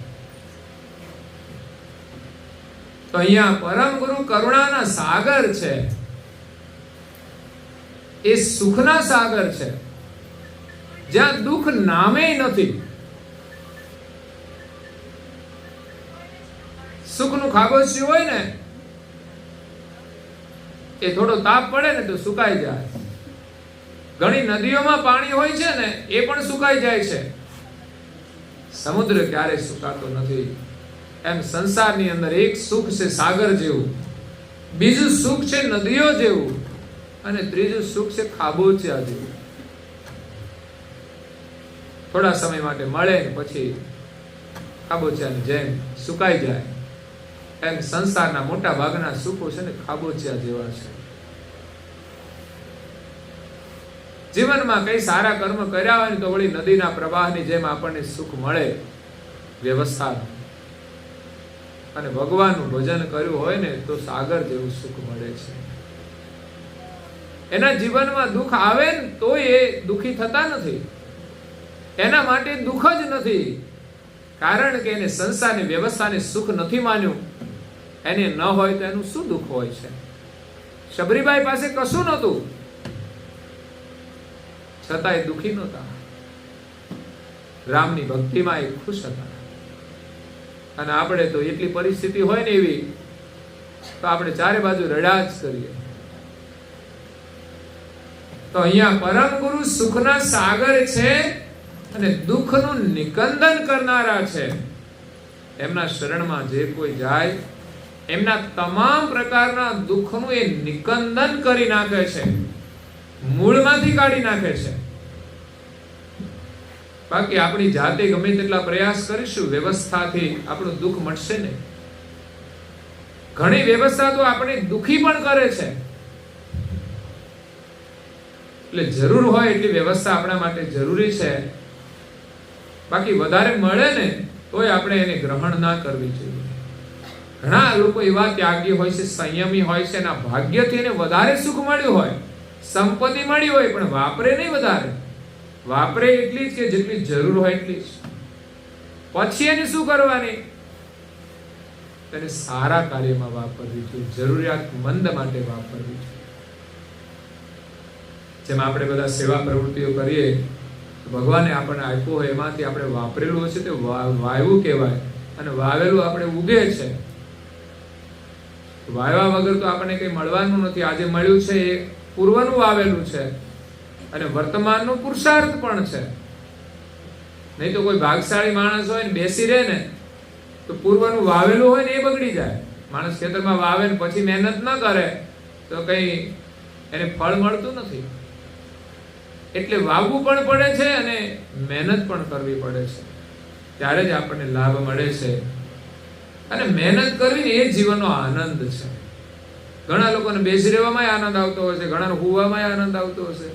તો અહીંયા પરમ ગુરુ કરુણાના સાગર છે, એ સુખના સાગર છે, જ્યાં દુઃખ નામે નથી. સુખનું ખાબોચિયું હોય ને, એ થોડો તાપ પડે ને તો સુકાઈ જાય. ઘણી નદીઓમાં પાણી હોય છે ને એ પણ સુકાઈ જાય છે. સમુદ્ર ક્યારેય સુકાતો નથી. એમ સંસારની અંદર એક સુખ છે સાગર જેવું, બીજું સુખ છે નદીઓ જેવું, અને ત્રીજું સુખ છે ખાબોચિયા જેવું. થોડા સમય માટે મળે ને પછી ખાબોચિયાની જેમ સુકાઈ જાય. એમ સંસારના મોટા ભાગના સુખો છે ને ખાબોચિયા જેવા છે. જીવનમાં કઈ સારા કર્મ કર્યા હોય ને તો વળી નદીના પ્રવાહની જેમ આપણને સુખ મળે વ્યવસ્થા, અને ભગવાનનું ભજન કર્યું હોય ને તો સાગર જેવું સુખ મળે છે. એના જીવનમાં દુઃખ આવે ને તો એ દુઃખી થતા નથી. એના માટે દુઃખ જ નથી, કારણ કે એને સંસારની વ્યવસ્થાને સુખ નથી માન્યું. એને ન હોય તો એનું શું દુઃખ હોય છે? શબરીબાઈ પાસે કશું નહોતું, છતાંય દુઃખી નહોતા. રામની ભક્તિમાં એ ખુશ હતા. અને આપણે તો એટલી પરિસ્થિતિ હોય ને એવી, તો આપણે ચારે બાજુ રડ્યા જ કરીએ. તો અહીંયા પરમ ગુરુ સુખના સાગર છે અને દુઃખનું નિકંદન કરનારા છે. એમના શરણમાં જે કોઈ જાય એમના તમામ પ્રકારના દુઃખનું એ નિકંદન કરી નાખે છે, મૂળમાંથી કાઢી નાખે છે. બાકી આપણી જાતે ગમે તેટલા પ્રયાસ કરીશું વ્યવસ્થાથી આપણું દુઃખ મળશે ને. ઘણી વ્યવસ્થા તો આપણે દુઃખી પણ કરે છે. એટલે જરૂર હોય એટલી વ્યવસ્થા આપણા માટે જરૂરી છે. બાકી વધારે મળે ને તોય આપણે એને ગ્રહણ ના કરવી જોઈએ. ઘણા લોકો એવા ત્યાગી હોય છે, સંયમી હોય છે, એના ભાગ્યથી એને વધારે સુખ મળ્યું હોય, સંપત્તિ મળી હોય, પણ વાપરે નહીં વધારે. વાપરે એટલી જ કે જેટલી જરૂર હોય એટલી જ. પછી એને શું કરવાની? તેને સારા કાર્યમાં વાપરવી જોઈએ, જરૂરિયાતમંદ માટે વાપરવી જોઈએ. જેમ આપણે બધા સેવા પ્રવૃત્તિઓ કરીએ, ભગવાને આપણને આપ્યું હોય એમાંથી આપણે વાપરેલું હશે તે વાવ્યું કહેવાય, અને વાવેલું આપણે ઉગે છે. વાવ્યા વગર તો આપણને કંઈ મળવાનું નથી. આજે મળ્યું છે એ પૂર્વનું વાવેલું છે અને વર્તમાનનો પુરુષાર્થ પણ છે. નહીં તો કોઈ ભાગશાળી માણસ હોય ને બેસી રહે ને તો પૂર્વનું વાવેલું હોય ને એ બગડી જાય. માણસ ખેતરમાં વાવે ને પછી મહેનત ન કરે તો કઈ એને ફળ મળતું નથી. એટલે વાવવું પણ પડે છે અને મહેનત પણ કરવી પડે છે, ત્યારે જ આપણને લાભ મળે છે. અને મહેનત કરવી એ જીવનનો આનંદ છે. ઘણા લોકોને બેસી રહેવામાં આનંદ આવતો હશે, ઘણાને હુવામાં આનંદ આવતો હશે.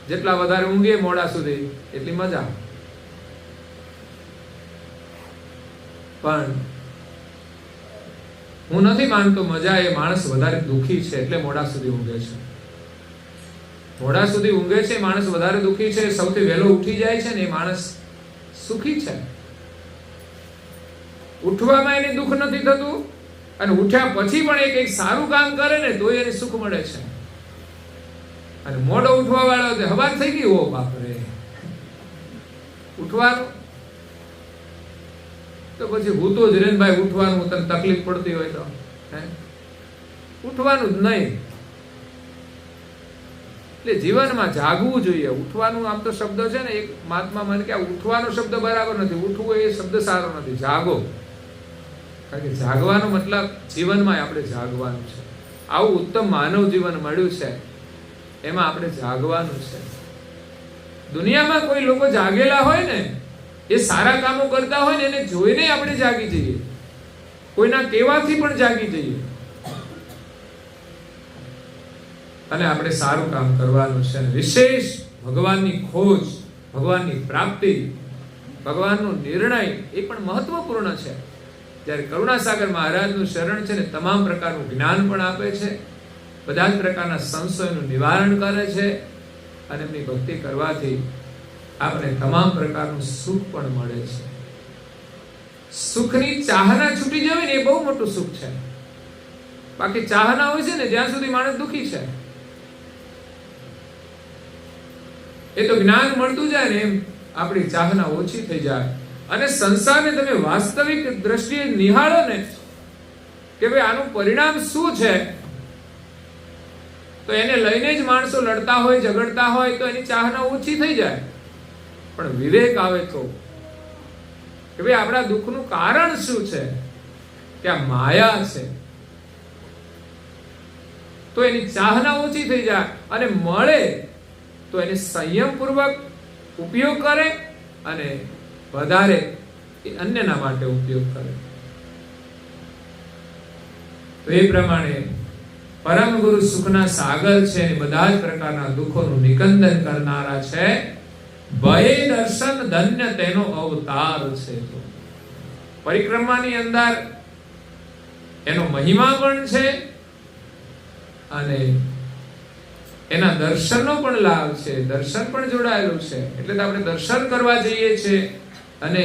જેટલા વધારે ઊંઘીએ મોડા સુધી એટલી મજા. પણ હું નથી માનતો મજા એ માણસ વધારે દુઃખી છે એટલે મોડા સુધી ઊંઘે છે. મોડા સુધી ઊંઘે છે માણસ વધારે દુઃખી છે. સૌથી વહેલો ઉઠી જાય છે ને એ માણસ સુખી છે. ઉઠવામાં એને દુઃખ નથી થતું અને ઉઠ્યા પછી પણ એક સારું કામ કરે ને તો એને સુખ મળે છે. અને મોડો ઉઠવા વાળો હવાર થઈ ગઈ, ઓ બાપરે ઉઠવાનું તો પછી હું તો જ રે ભાઈ ઉઠવાનું તને તકલીફ પડતી હોય તો ઉઠવાનું જ નહીં. એટલે જીવનમાં જાગવું જોઈએ. ઉઠવાનું આમ તો શબ્દ છે ને એક મહાત્મા મને કે ઉઠવાનો શબ્દ બરાબર નથી, ઉઠવું એ શબ્દ સારો નથી. જાગો, કારણ કે જાગવાનો મતલબ જીવનમાં આપણે જાગવાનું છે. આવું ઉત્તમ માનવ જીવન મળ્યું છે, એમાં આપણે જાગવાનું છે. દુનિયામાં કોઈ લોકો જાગેલા હોય ને, એ સારા કામો કરતા હોય ને, એને જોઈને આપણે જાગી જઈએ, કોઈના કહેવાથી પણ જાગી જઈએ અને આપણે સારું કામ કરવાનું છે. વિશેષ ભગવાનની ખોજ, ભગવાનની પ્રાપ્તિ, ભગવાનનો નિર્ણય એ પણ મહત્વપૂર્ણ છે. જ્યારે કરુણાસાગર મહારાજનું શરણ છે ને તમામ પ્રકારનું જ્ઞાન પણ આપે છે, બધા જ પ્રકારના સંશયોનું નિવારણ કરે છે અને એમની ભક્તિ કરવાથી આપણે તમામ પ્રકારનું સુખ પણ મળે છે. સુખની ચાહના છૂટી જવી ને એ બહુ મોટું સુખ છે. બાકી ચાહના હોય છે ને જ્યાં સુધી માણસ દુઃખી છે. એ તો જ્ઞાન મળતું જાય ને એમ આપણી ચાહના ઓછી થઈ જાય. અને સંસારને તમે વાસ્તવિક દ્રષ્ટિએ નિહાળો ને કે ભાઈ આનું પરિણામ શું છે, તો એને લઈને જ માણસો લડતા હોય, ઝઘડતા હોય, તો એની ચાહના ઓછી થઈ જાય. પણ વિવેક આવે તો કે ભાઈ આપણા દુઃખનું કારણ શું છે, કે આ માયા છે, તો એની ચાહના ઓછી થઈ જાય. અને મળે તો એને સંયમપૂર્વક ઉપયોગ કરે અને વધારે અન્યના માટે ઉપયોગ કરે. તો એ પ્રમાણે પરમ ગુરુ સુખના સાગર છે અને બધા જ પ્રકારના દુઃખોનું નિકંદન કરનારા છે. ભય દર્શન ધન્ય તેનો અવતાર છે. તો પરિક્રમાની અંદર એનો મહિમા પણ છે અને એના દર્શનનો પણ લાભ છે, દર્શન પણ જોડાયેલું છે. એટલે તો આપણે દર્શન કરવા જઈએ છીએ અને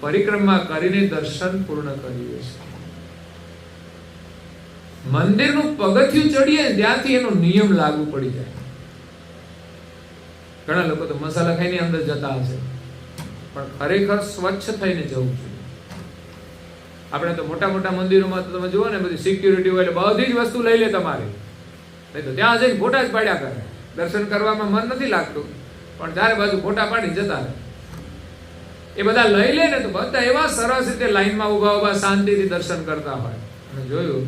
પરિક્રમા કરીને દર્શન પૂર્ણ કરીએ છીએ. મંદિરનું પગથિયું ચડીએ ત્યાંથી એનો નિયમ લાગુ પડી જાય. ઘણા લોકો તો મસાલા ખાઈને અંદર જતા હશે, પણ ખરેખર સ્વચ્છ થઈને જવું જોઈએ. આપણે તો મોટા મોટા મંદિરોમાં તો તમે જુઓ ને બધી સિક્યુરિટી હોય એટલે બધી જ વસ્તુ લઈ લે તમારી, નહીં તો ત્યાં જઈને ફોટા જ પાડ્યા કરે. દર્શન કરવામાં મન નથી લાગતું, પણ ચારે બાજુ ફોટા પાડી જતા રહે. એ બધા લઈ લે ને તો બધા એવા સરસ રીતે લાઈનમાં ઉભા ઉભા શાંતિથી દર્શન કરતા હોય. અને જોયું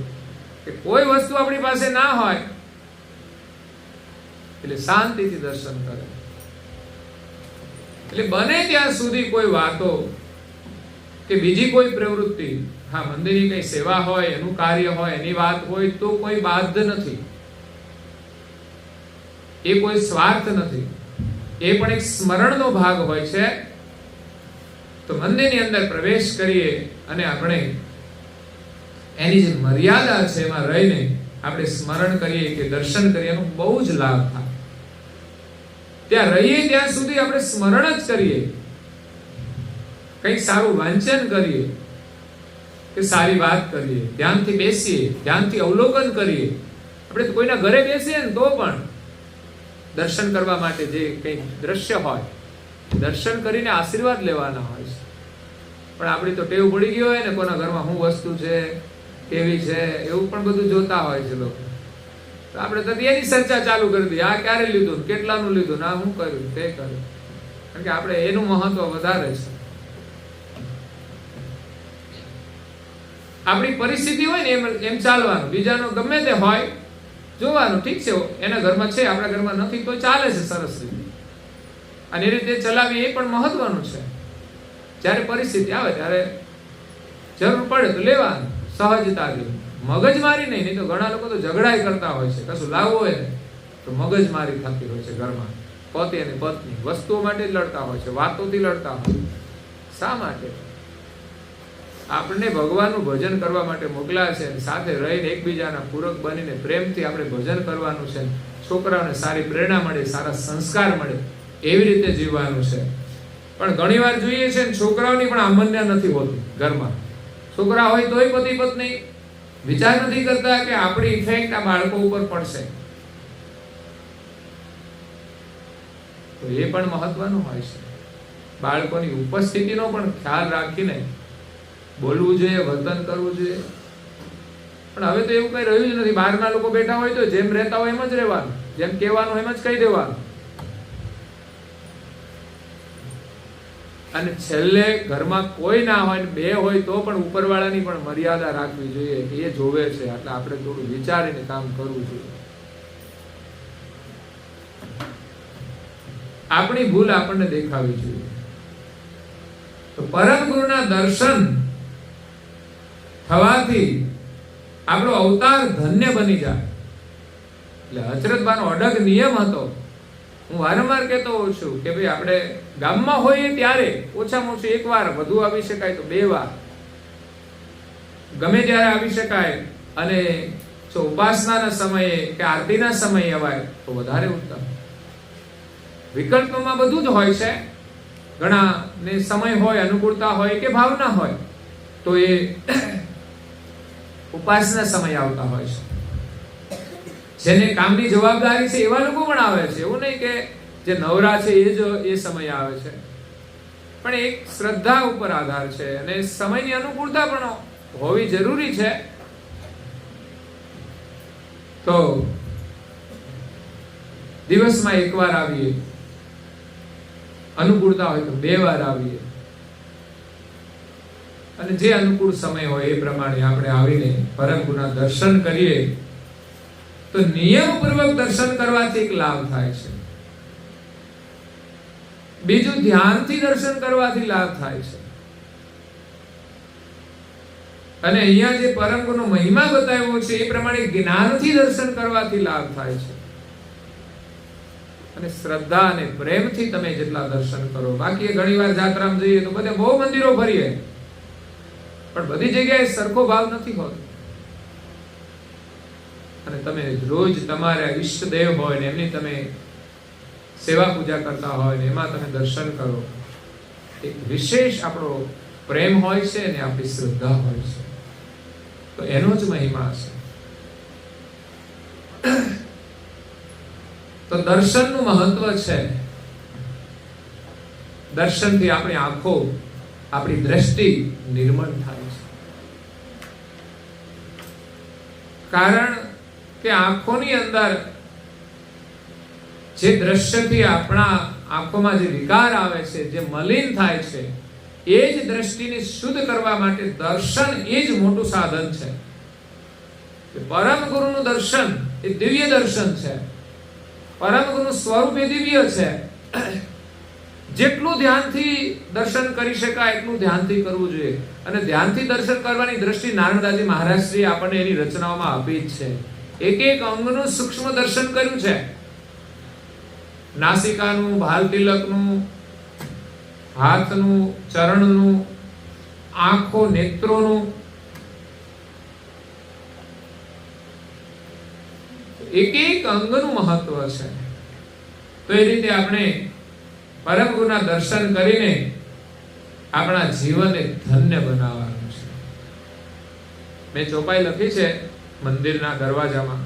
કે કોઈ વસ્તુ આપણી પાસે ના હોય એટલે શાંતિથી દર્શન કરે. એટલે બને ત્યાં સુધી કોઈ વાતો કે બીજી કોઈ પ્રવૃત્તિ, હા મંદિરની કઈ સેવા હોય, એનું કાર્ય હોય, એની વાત હોય તો કોઈ બાધ નથી. એ કોઈ સ્વાર્થ નથી, એ પણ એક સ્મરણનો ભાગ હોય છે. તો મંદિરની અંદર પ્રવેશ કરીએ અને આપણે એની જે મર્યાદા છે એમાં રહીને આપણે સ્મરણ કરીએ કે દર્શન કરીએ, એનો બહુ જ લાભ થાય. ત્યાં રહીએ ત્યાં સુધી આપણે સ્મરણ જ કરીએ, કંઈક સારું વાંચન કરીએ કે સારી વાત કરીએ, ધ્યાનથી બેસીએ, ધ્યાનથી અવલોકન કરીએ. આપણે કોઈના ઘરે બેસીએ ને તો પણ દર્શન કરવા માટે જે કંઈક દ્રશ્ય હોય, દર્શન કરીને આશીર્વાદ લેવાના હોય છે. પણ આપણી તો ટેવ પડી ગઈ હોય ને કોના ઘરમાં શું વસ્તુ છે, કેવી છે, એવું પણ બધું જોતા હોય છે લોકો. તો આપણે તો એની ચર્ચા ચાલુ કરી દઈએ, આ ક્યારે લીધું, કેટલાનું લીધું, ના શું કર્યું, તે કર્યું. કારણ કે આપણે એનું મહત્વ વધારે છે. આપણી પરિસ્થિતિ હોય ને એમ ચાલવાનું, બીજાનો ગમે તે હોય જોવાનું, ઠીક છે એના ઘરમાં છે આપણા ઘરમાં નથી તો ચાલે છે સરસ રીતે, અને એ રીતે ચલાવી એ પણ મહત્વનું છે. જ્યારે પરિસ્થિતિ આવે ત્યારે જરૂર પડે તો લેવાનું, સહજતાથી, મગજમારી નહીં તો ઘણા લોકો તો ઝઘડાઈ કરતા હોય છે, કશું લાવવું હોય ને તો મગજમારી થતી હોય છે ઘરમાં, પતિ અને પત્ની વસ્તુઓ માટે જ લડતા હોય છે, વાતોથી લડતા હોય. શા માટે? આપણને ભગવાનનું ભજન કરવા માટે મોકલ્યા છે, સાથે રહીને એકબીજાના પૂરક બનીને પ્રેમથી આપણે ભજન કરવાનું છે, છોકરાઓને સારી પ્રેરણા મળે, સારા સંસ્કાર મળે, એવી રીતે જીવવાનું છે. પણ ઘણી વાર જોઈએ છે છોકરાઓની પણ આમન્ય નથી હોતી ઘરમાં. છોકરા હોય તોય પતિ પત્ની વિચાર નથી કરતા કે આપણી ઇફેક્ટ આ બાળકો ઉપર પડશે, તો એ પણ મહત્વનું હોય છે. બાળકોની ઉપસ્થિતિનો પણ ખ્યાલ રાખીને બોલવું જોઈએ, વર્તન કરવું જોઈએ. પણ હવે તો એવું કઈ રહ્યું જ નથી. બહારના લોકો બેઠા હોય તો જેમ રહેતા હોય એમ જ રહેવાનું, જેમ કહેવાનું એમ જ કહી દેવાનું, અને છેલ્લે ઘરમાં કોઈ ના હોય ને બે હોય તો પણ ઉપરવાળાની પણ મર્યાદા રાખવી જોઈએ કે એ જોવે છે એટલે આપણે થોડું વિચારીને કામ કરવું જોઈએ. આપણી ભૂલ આપણને દેખાવી જોઈએ. તો પરમ ગુરુના દર્શન થવાથી આપણો અવતાર ધન્ય બની જાય. એટલે હચરતબાનો અડગ નિયમ હતો. હું વારંવાર કહેતો હોઉં છું કે ભાઈ આપણે ગામમાં હોઈએ ત્યારે ઓછામાં ઓછું એક વાર, વધુ આવી શકાય તો 2 વાર, ગમે ત્યારે આવી શકાય, અને જો ઉપાસનાના સમયે કે આરતીના સમયે અવાય તો વધારે ઉત્તમ. વિકલ્પમાં બધું જ હોય છે. ઘણા ને સમય હોય, અનુકૂળતા હોય કે ભાવના હોય તો એ ઉપાસના સમય આવતા હોય છે. જેને કામની જવાબદારી છે એવા લોકો પણ આવે છે. એવું નહીં કે જે નવરા છે એ જ એ સમય આવે છે. પણ એક શ્રદ્ધા ઉપર આધાર છે અને સમયની અનુકૂળતા પણ હોવી જરૂરી છે. તો દિવસમાં 1 વાર આવીએ, અનુકૂળતા હોય તો 2 વાર આવીએ, અને જે અનુકૂળ સમય હોય એ પ્રમાણે આપણે આવીને પરમ ગુરુના દર્શન કરીએ તો નિયમપૂર્વક દર્શન કરવાથી એક લાભ થાય છે. બીજું, ધ્યાનથી દર્શન કરવાથી લાભ થાય છે. અને અહીંયા જે પરમ ગુરુનો મહિમા બતાવ્યો છે એ પ્રમાણે જ્ઞાનથી દર્શન કરવાથી લાભ થાય છે. અને શ્રદ્ધા અને પ્રેમથી તમે જેટલા દર્શન કરો. બાકી ઘણી વાર જાત્રામાં જઈએ તો બધે બહુ મંદિરો ફરીએ, પણ બધી જગ્યાએ સરખો ભાવ નથી હોતો. અને તમે રોજ તમારા ઈષ્ટદેવ હોય ને એમની તમે સેવા પૂજા કરતા હોય ને એમાં તમે દર્શન કરો, એક વિશેષ આપણો પ્રેમ હોય છે ને આપણી શ્રદ્ધા હોય છે, તો એનો જ મહિમા છે. તો દર્શનનું મહત્વ છે. દર્શનથી આપણી આંખો, આપણી દ્રષ્ટિ નિર્મળ થાય છે. કારણ કે આંખોની અંદર જે દ્રશ્યથી આપણા આંખોમાં જે વિકાર આવે છે, જે મલિન થાય છે, એ જ દ્રષ્ટિને શુદ્ધ કરવા માટે દર્શન એ જ મોટું સાધન છે. પરમ ગુરુનું દર્શન એ દિવ્ય દર્શન છે. પરમ ગુરુનું સ્વરૂપ એ દિવ્ય છે. જેટલું ધ્યાનથી દર્શન કરી શકાય એટલું ધ્યાનથી કરવું જોઈએ. અને ધ્યાનથી દર્શન કરવાની દ્રષ્ટિ નારણદાસજી મહારાજશ્રીએ આપણને એની રચનાઓમાં આપી જ છે. એક એક અંગનું સૂક્ષ્મ દર્શન કર્યું છે. નાસિકાનું, ભાલ તિલકનું, હાથનું, ચરણનું, આંખો, નેત્રોનું, એક એક અંગનું મહત્વ છે. તો એ રીતે આપણે પરમ ગુરુના દર્શન કરીને આપણા જીવનને ધન્ય બનાવવાનું છે. મેં ચોપાઈ લખી છે મંદિરના દરવાજામાં,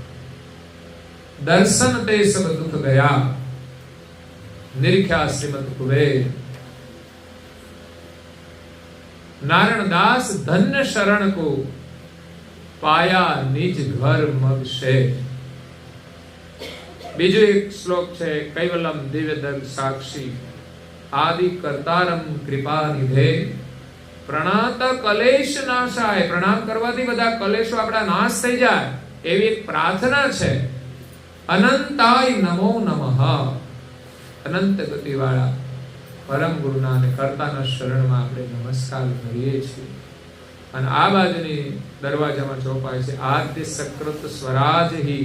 દર્શન તે સબ દુઃખ ગયા, નિરખ્યા શ્રીમદ કુબેર, નારણદાસ ધન્ય શરણ કો, પાયા નિજ ઘર મગ છે. બીજો એક શ્લોક છે, કૈવલમ દિવ્ય દર્ગ સાક્ષી, આદિ કર્તારમ કૃપા નિધે પ્રણાત કલેશ નાશાય. પ્રણામ કરવાથી બધા કલેશો આપણા નાશ થઈ જાય એવી એક પ્રાર્થના છે. અનંતાય નમો નમઃ. અનંત ગતિવાળા પરમ ગુરુના અને કર્તાના શરણમાં આપણે નમસ્કાર કરીએ છીએ. અને આ બાજુની દરવાજામાં ચોપાય છે આદ્ય સકૃત સ્વરાજ હિ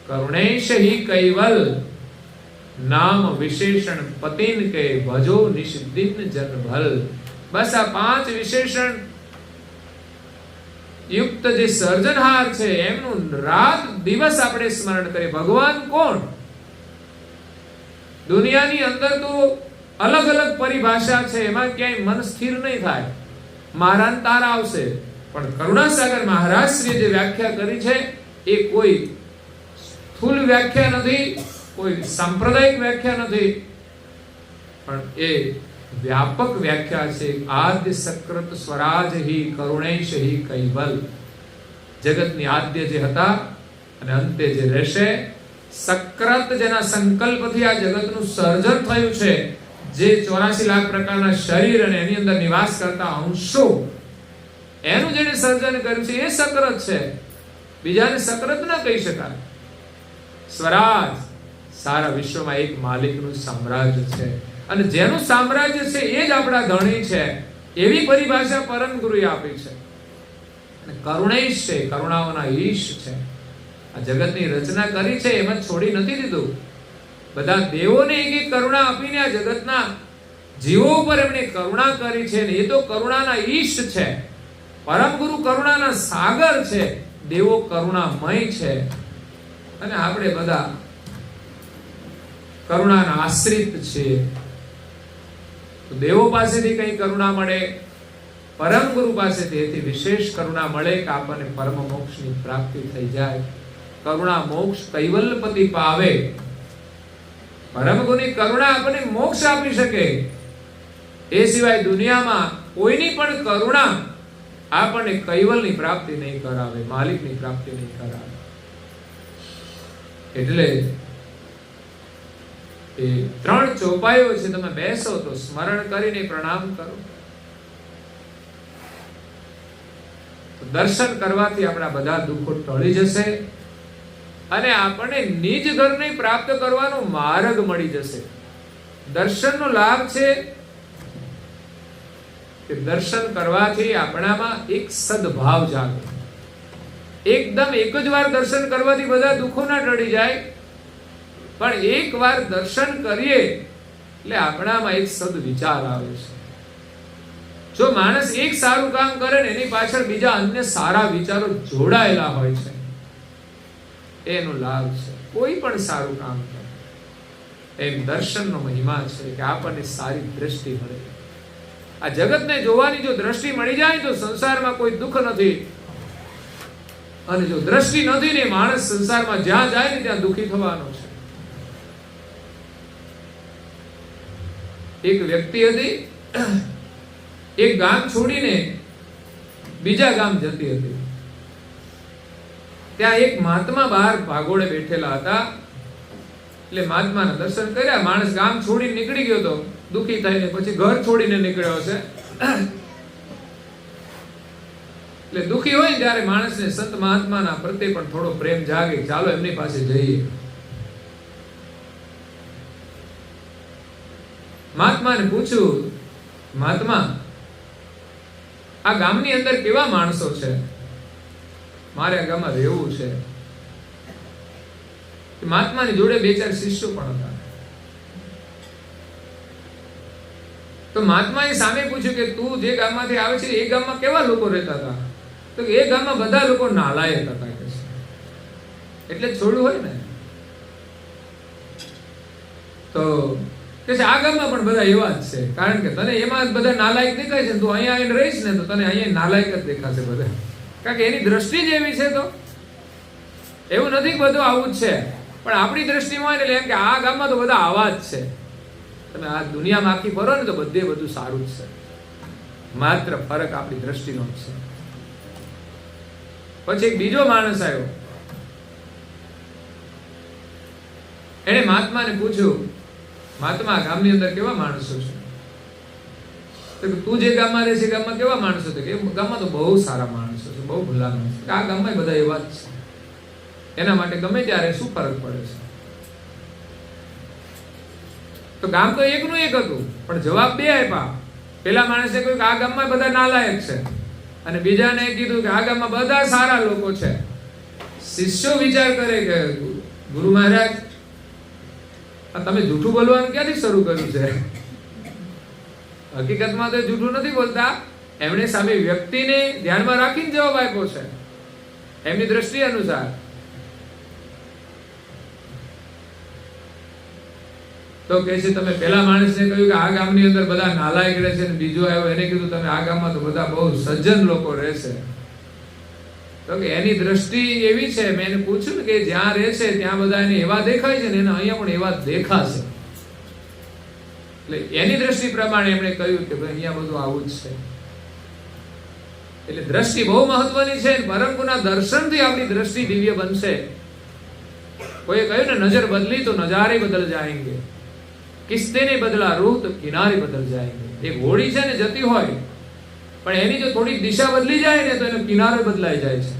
કરુણેશ હિ કૈવલ નામ વિશેષણ પતિન કે ભજો નિષદિન જનભલ. બસ આ 5 વિશેષણ યુક્ત જે સર્જનહાર છે એમનું રાત દિવસ આપણે સ્મરણ કરીએ. ભગવાન કોણ? દુનિયાની અંદર તો અલગ અલગ પરિભાષા છે, એમાં ક્યાંય મન સ્થિર નહીં થાય. મહારાજ તાર આવશે, પણ કરુણાસાગર મહારાજ શ્રીએ જે વ્યાખ્યા કરી છે એ કોઈ સ્થૂલ વ્યાખ્યા નથી, કોઈ સાંપ્રદાયિક વ્યાખ્યા નથી, પણ એ વ્યાપક વ્યાખ્યા છે. આદ્ય સકૃત સ્વરાજ હિ કરુણેશ હિ કૈવલ. જગતની આદ્ય જે હતા અને અંતે જે રહેશે, સકૃત જેના સંકલ્પથી આ જગતનું સર્જન થયું છે, જે 84 લાખ પ્રકારના શરીર અને એની અંદર નિવાસ કરતા અંશો, એનું જેને સર્જન કર્યું છે એ સકૃત છે. બીજાને સકૃત ન કહી શકાય. સ્વરાજ સારા વિશ્વમાં એક માલિકનું સામ્રાજ્ય છે અને જેનું સામ્રાજ્ય છે એ જ આપણા ધણી છે, એવી પરિભાષા પરમ ગુરુએ આપી છે. અને કરુણેશ છે, કરુણાઓના ઈશ છે. આ જગતની રચના કરી છે એમ જ છોડી નથી દીધું. બધા દેવોને એક એક કરુણા આપીને આ જગતના જીવો ઉપર એમણે કરુણા કરી છે ને એ તો કરુણાના ઈશ છે. પરમ ગુરુ કરુણાના સાગર છે, દેવો કરુણામય છે અને આપણે બધા કરુણાના આશ્રિત છીએ. તો દેવો પાસેથી કઈ કરુણા મળે, પરમ ગુરુ પાસેથી એથી વિશેષ કરુણા મળે કે આપણને પરમ મોક્ષની પ્રાપ્તિ થઈ જાય. કરુણા મોક્ષ કૈવલ્યપતિ પાવે. પરમ ગુરુની કરુણા આપણને મોક્ષ આપી શકે. એ સિવાય દુનિયામાં કોઈની પણ કરુણા આપણને કૈવલની પ્રાપ્તિ નહીં કરાવે, માલિકની પ્રાપ્તિ નહીં કરાવે. એટલે એ 3 ચોપાઈઓ છે, તમે બેસો તો સ્મરણ કરીને પ્રણામ કરો. દર્શન કરવાથી આપણા બધા દુઃખો ટળી જશે અને આપણને નિજ ઘરને પ્રાપ્ત કરવાનો માર્ગ મળી જશે. દર્શનનો લાભ છે કે દર્શન કરવાથી આપણામાં એક સદભાવ જાગે. એકદમ એક જ વાર દર્શન કરવાથી બધા દુઃખો ના ટળી જાય, પણ એક વાર દર્શન કરીએ એટલે આપણામાં એક સદ વિચાર આવે છે. જો માણસ એક સારું કામ કરે ને એની પાછળ બીજા અન્ય સારા વિચારો જોડાયેલા હોય છે, એનો લાભ છે. કોઈ પણ સારું કામ કરે એમ દર્શનનો મહિમા છે કે આપણને સારી દ્રષ્ટિ મળે. આ જગતને જોવાની જો દ્રષ્ટિ મળી જાય તો સંસારમાં કોઈ દુઃખ નથી, અને જો દ્રષ્ટિ નથી ને માણસ સંસારમાં જ્યાં જાય ને ત્યાં દુઃખી થવાનો છે. એક વ્યક્તિ હતી, એક ગામ છોડીને બીજા ગામ જતી હતી. ત્યાં એક મહાત્મા બહાર ભાગોળે બેઠેલા હતા. એટલે મહાત્માના દર્શન કર્યા. માણસ ગામ છોડીને નીકળી ગયો તો દુઃખી થઈને પછી ઘર છોડીને નીકળ્યો છે. એટલે દુઃખી હોય ત્યારે માણસને સંત મહાત્માના પ્રત્યે પણ થોડો પ્રેમ જાગે, ચાલો એમની પાસે જઈએ. મહાત્માને પૂછ્યું, મહાત્મા આ ગામની અંદર કેવા માણસો છે? મારે આ ગામમાં રહેવું છે. મહાત્માની જોડે 2-4 શિષ્યો પણ હતા. તો મહાત્માએ સામે પૂછ્યું કે તું જે ગામમાંથી આવે છે એ ગામમાં કેવા લોકો રહેતા હતા? તો એ ગામમાં બધા લોકો નાલાયક હતા કે છે. એટલે છોડવું હોય ને તો કે છે આ ગામમાં પણ બધા એવા જ છે, કારણ કે તને એમાં બધા નાલાયક દેખાય છે, તું અહીંયા આવીને રહીશ ને તો તને અહીંયા નાલાયક જ દેખાશે બધા, કારણ કે એની દ્રષ્ટિ જ એવી છે. તો એવું નથી કે બધું આવું જ છે, પણ આપણી દ્રષ્ટિમાં હોય એટલે એમ કે આ ગામમાં તો બધા આવા જ છે. તમે આ દુનિયામાં આખી ફરો ને તો બધે બધું સારું જ છે, માત્ર ફરક આપણી દ્રષ્ટિનો જ છે. પછી એક બીજો માણસ આવ્યો. એને મહાત્માને પૂછ્યું, મહાત્મા ગામની અંદર કેવા માણસો છે? તો તું જે ગામમાં રહે છે ગામમાં કેવા માણસો છે? કે ગામમાં તો બહુ સારા માણસો છે, બહુ ભલા માણસો. આ ગામમાં બધા એવા જ છે. એના માટે ગમે ત્યારે શું ફરક પડે છે? તો ગામ તો એકનું એક હતું, પણ જવાબ બે આપ્યા. પેલા માણસે કહ્યું કે આ ગામમાં બધા નાલાયક છે, અને બીજાને કીધું કે આ ગામમાં બધા સારા લોકો છે. શિષ્યો વિચાર કરે કે ગુરુ મહારાજ, તમે જૂઠું બોલવાનું ક્યાંથી શરૂ કર્યું છે? હકીકતમાં તો જૂઠું નથી બોલતા. એમણે સામે વ્યક્તિને ધ્યાનમાં રાખીને જવાબ આપ્યો છે, એમની દ્રષ્ટિ અનુસાર. તો કે છે તમે પેલા માણસને કહ્યું કે આ ગામની અંદર બધા નાલાયક રહે છે, અને બીજો આવ્યો એને કીધું તમે આ ગામમાં તો બધા બહુ સજ્જન લોકો રહે છે. તો કે એની દ્રષ્ટિ એવી છે, મેં એને પૂછ્યું ને કે જ્યાં રહે છે ત્યાં બધા એને એવા દેખાય છે ને એને અહીંયા પણ એવા દેખાશે. એટલે એની દ્રષ્ટિ પ્રમાણે એમણે કહ્યું કે ભાઈ અહીંયા બધું આવું જ છે. એટલે દ્રષ્ટિ બહુ મહત્વની છે. પરમ ગુના દર્શનથી આપણી દ્રષ્ટિ દિવ્ય બનશે. કોઈએ કહ્યું ને નજર બદલી તો નજારે બદલ જાયેંગે, કિસ્તે ને બદલા રૂહ તો કિનારે બદલ જાયેંગે. એક હોડી છે ને જતી હોય, પણ એની જો થોડી દિશા બદલી જાય ને તો એનો કિનારો બદલાઈ જાય છે.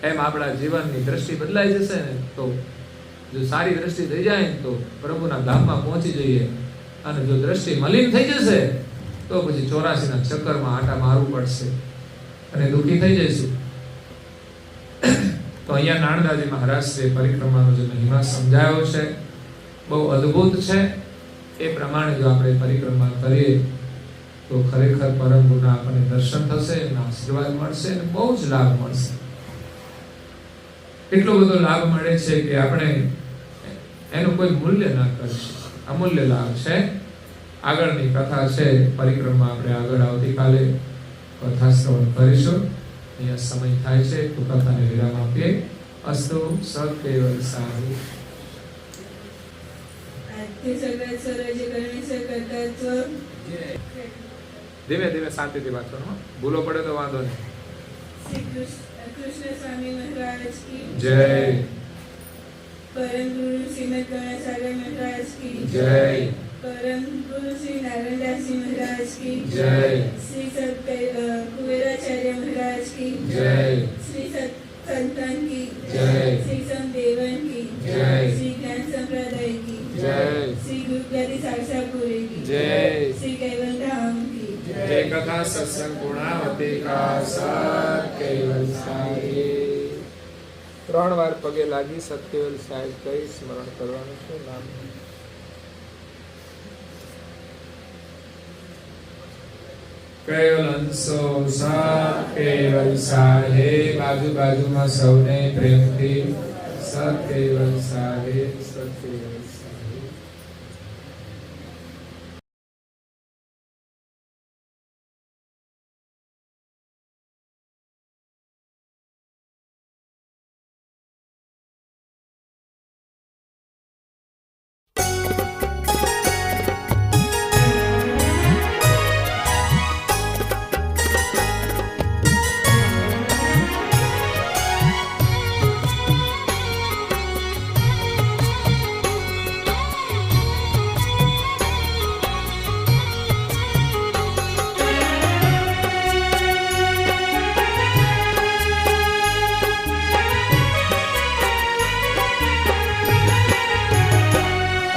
એમ આપણા જીવનની દ્રષ્ટિ બદલાઈ જશે ને તો જો સારી દ્રષ્ટિ થઈ જાય ને તો પ્રભુના ધામમાં પહોંચી જઈએ. અને જો દ્રષ્ટિ મલિન થઈ જશે તો પછી 84 ના ચક્કરમાં આટા મારવું પડશે અને દુઃખી થઈ જઈશું. તો અહીંયા નાણદાજી મહારાજશ્રીએ પરિક્રમાનો જે મહિમા સમજાયો છે બહુ અદ્ભુત છે. એ પ્રમાણે જો આપણે પરિક્રમા કરીએ તો ખરેખર પરમ ગુના આપણને દર્શન થશે, એના આશીર્વાદ મળશે અને બહુ જ લાભ મળશે. એટલો બધો લાભ મળે છે કે આપણે એનું કોઈ મૂલ્ય ના કરીશું. અમૂલ્ય લાભ છે. આગળની કથા છે પરિક્રમા આપણે આગળ આવતીકાલે કથા શ્રવણ કરીશું. અહીંયા સમય થાય છે તો કથાને વિરામ આપીએ. અસ્તુ સત્કેવલ સાહુ. ધીમે ધીમે શાંતિથી વાંચવાનું, ભૂલો પડે તો વાંધો નહીં. કૃષ્ણ સ્વામી મહારાજ કી જય. પરમ ગુરુ શ્રીમદ ગણાસાગર મહારાજ કી જય. પરમ ગુરુ શ્રી નારાયણદાસજી મહારાજ કી જય. શ્રી સત કુબેરાચાર્ય મહારાજ કી જય. શ્રી સત સંતન કી જય. શ્રી સંદેવન કી જય. શ્રી જ્ઞાન સંપ્રદાય કી જય. શ્રી ગુરુગાદી સાક્ષાપુરી કી જય. શ્રી કૈવલ ધામ કી જય. કથા સત્સંગ પૂર્ણાવતી કા સત્કેવલ સાઈ. 3 વાર પગે લાગી સત્કેવલ સાહેબ કહી સ્મરણ કરવાનું છે. નામ કેવલ અંશો સત્કેવલ સાહેબ. બાજુમાં સૌને પ્રેમથી સત્કેવલ સાહેબ, સત્કેવલ સાહેબ.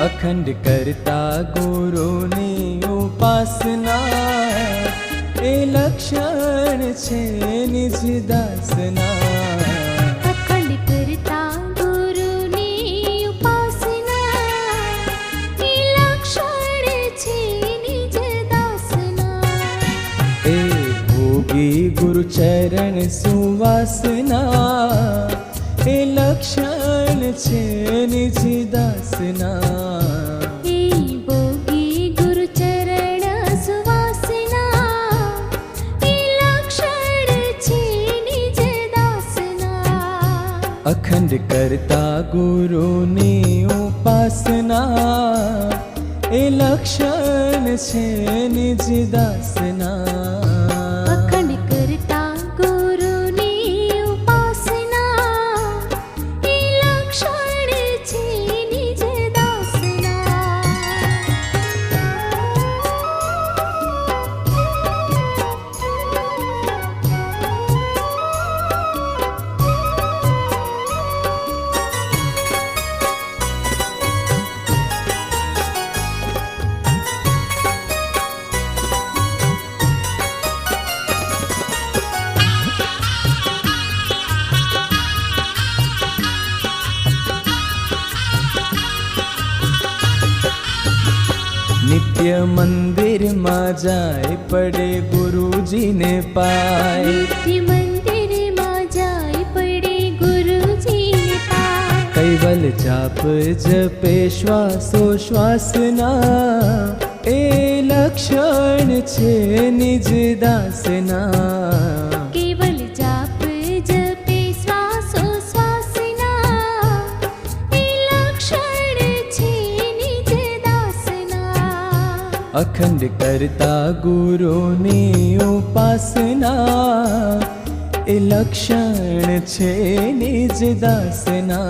અખંડ કરતા ગુરુની ઉપાસના એ લક્ષણ છે નિજ દાસના. અખંડ કરતા ગુરુની ઉપાસના એ લક્ષણ છે નિજ દાસના. એ ભોગી ગુરુ ચરણ સુવાસના એ લક્ષણ છે નિજ દાસના. એ ભોગી ગુરુ ચરણ સુવાસના એ લક્ષણ છે નિજ દાસના. અખંડ કરતા ગુરુની ઉપાસના એ લક્ષણ છે નિજ દાસના. અખંડ કરતા ગુરુની ઉપાસના એ લક્ષણ છે નિજ દાસના. નિત્ય મંદિરમાં જાય પડે ગુરુજીને પાય નિત્ય મંદિરમાં જાય પડે ગુરુજીને પાય કૈવલ જાપ જપે શ્વાસો શ્વાસના એ લક્ષણ છે નિજ દાસના કેવલ જાપ જપે શ્વાસો શ્વાસના એ લક્ષણ છે નિજ દાસના અખંડ કરતા ગુરુની ઉપાસના એ લક્ષણ છે નિજ દાસના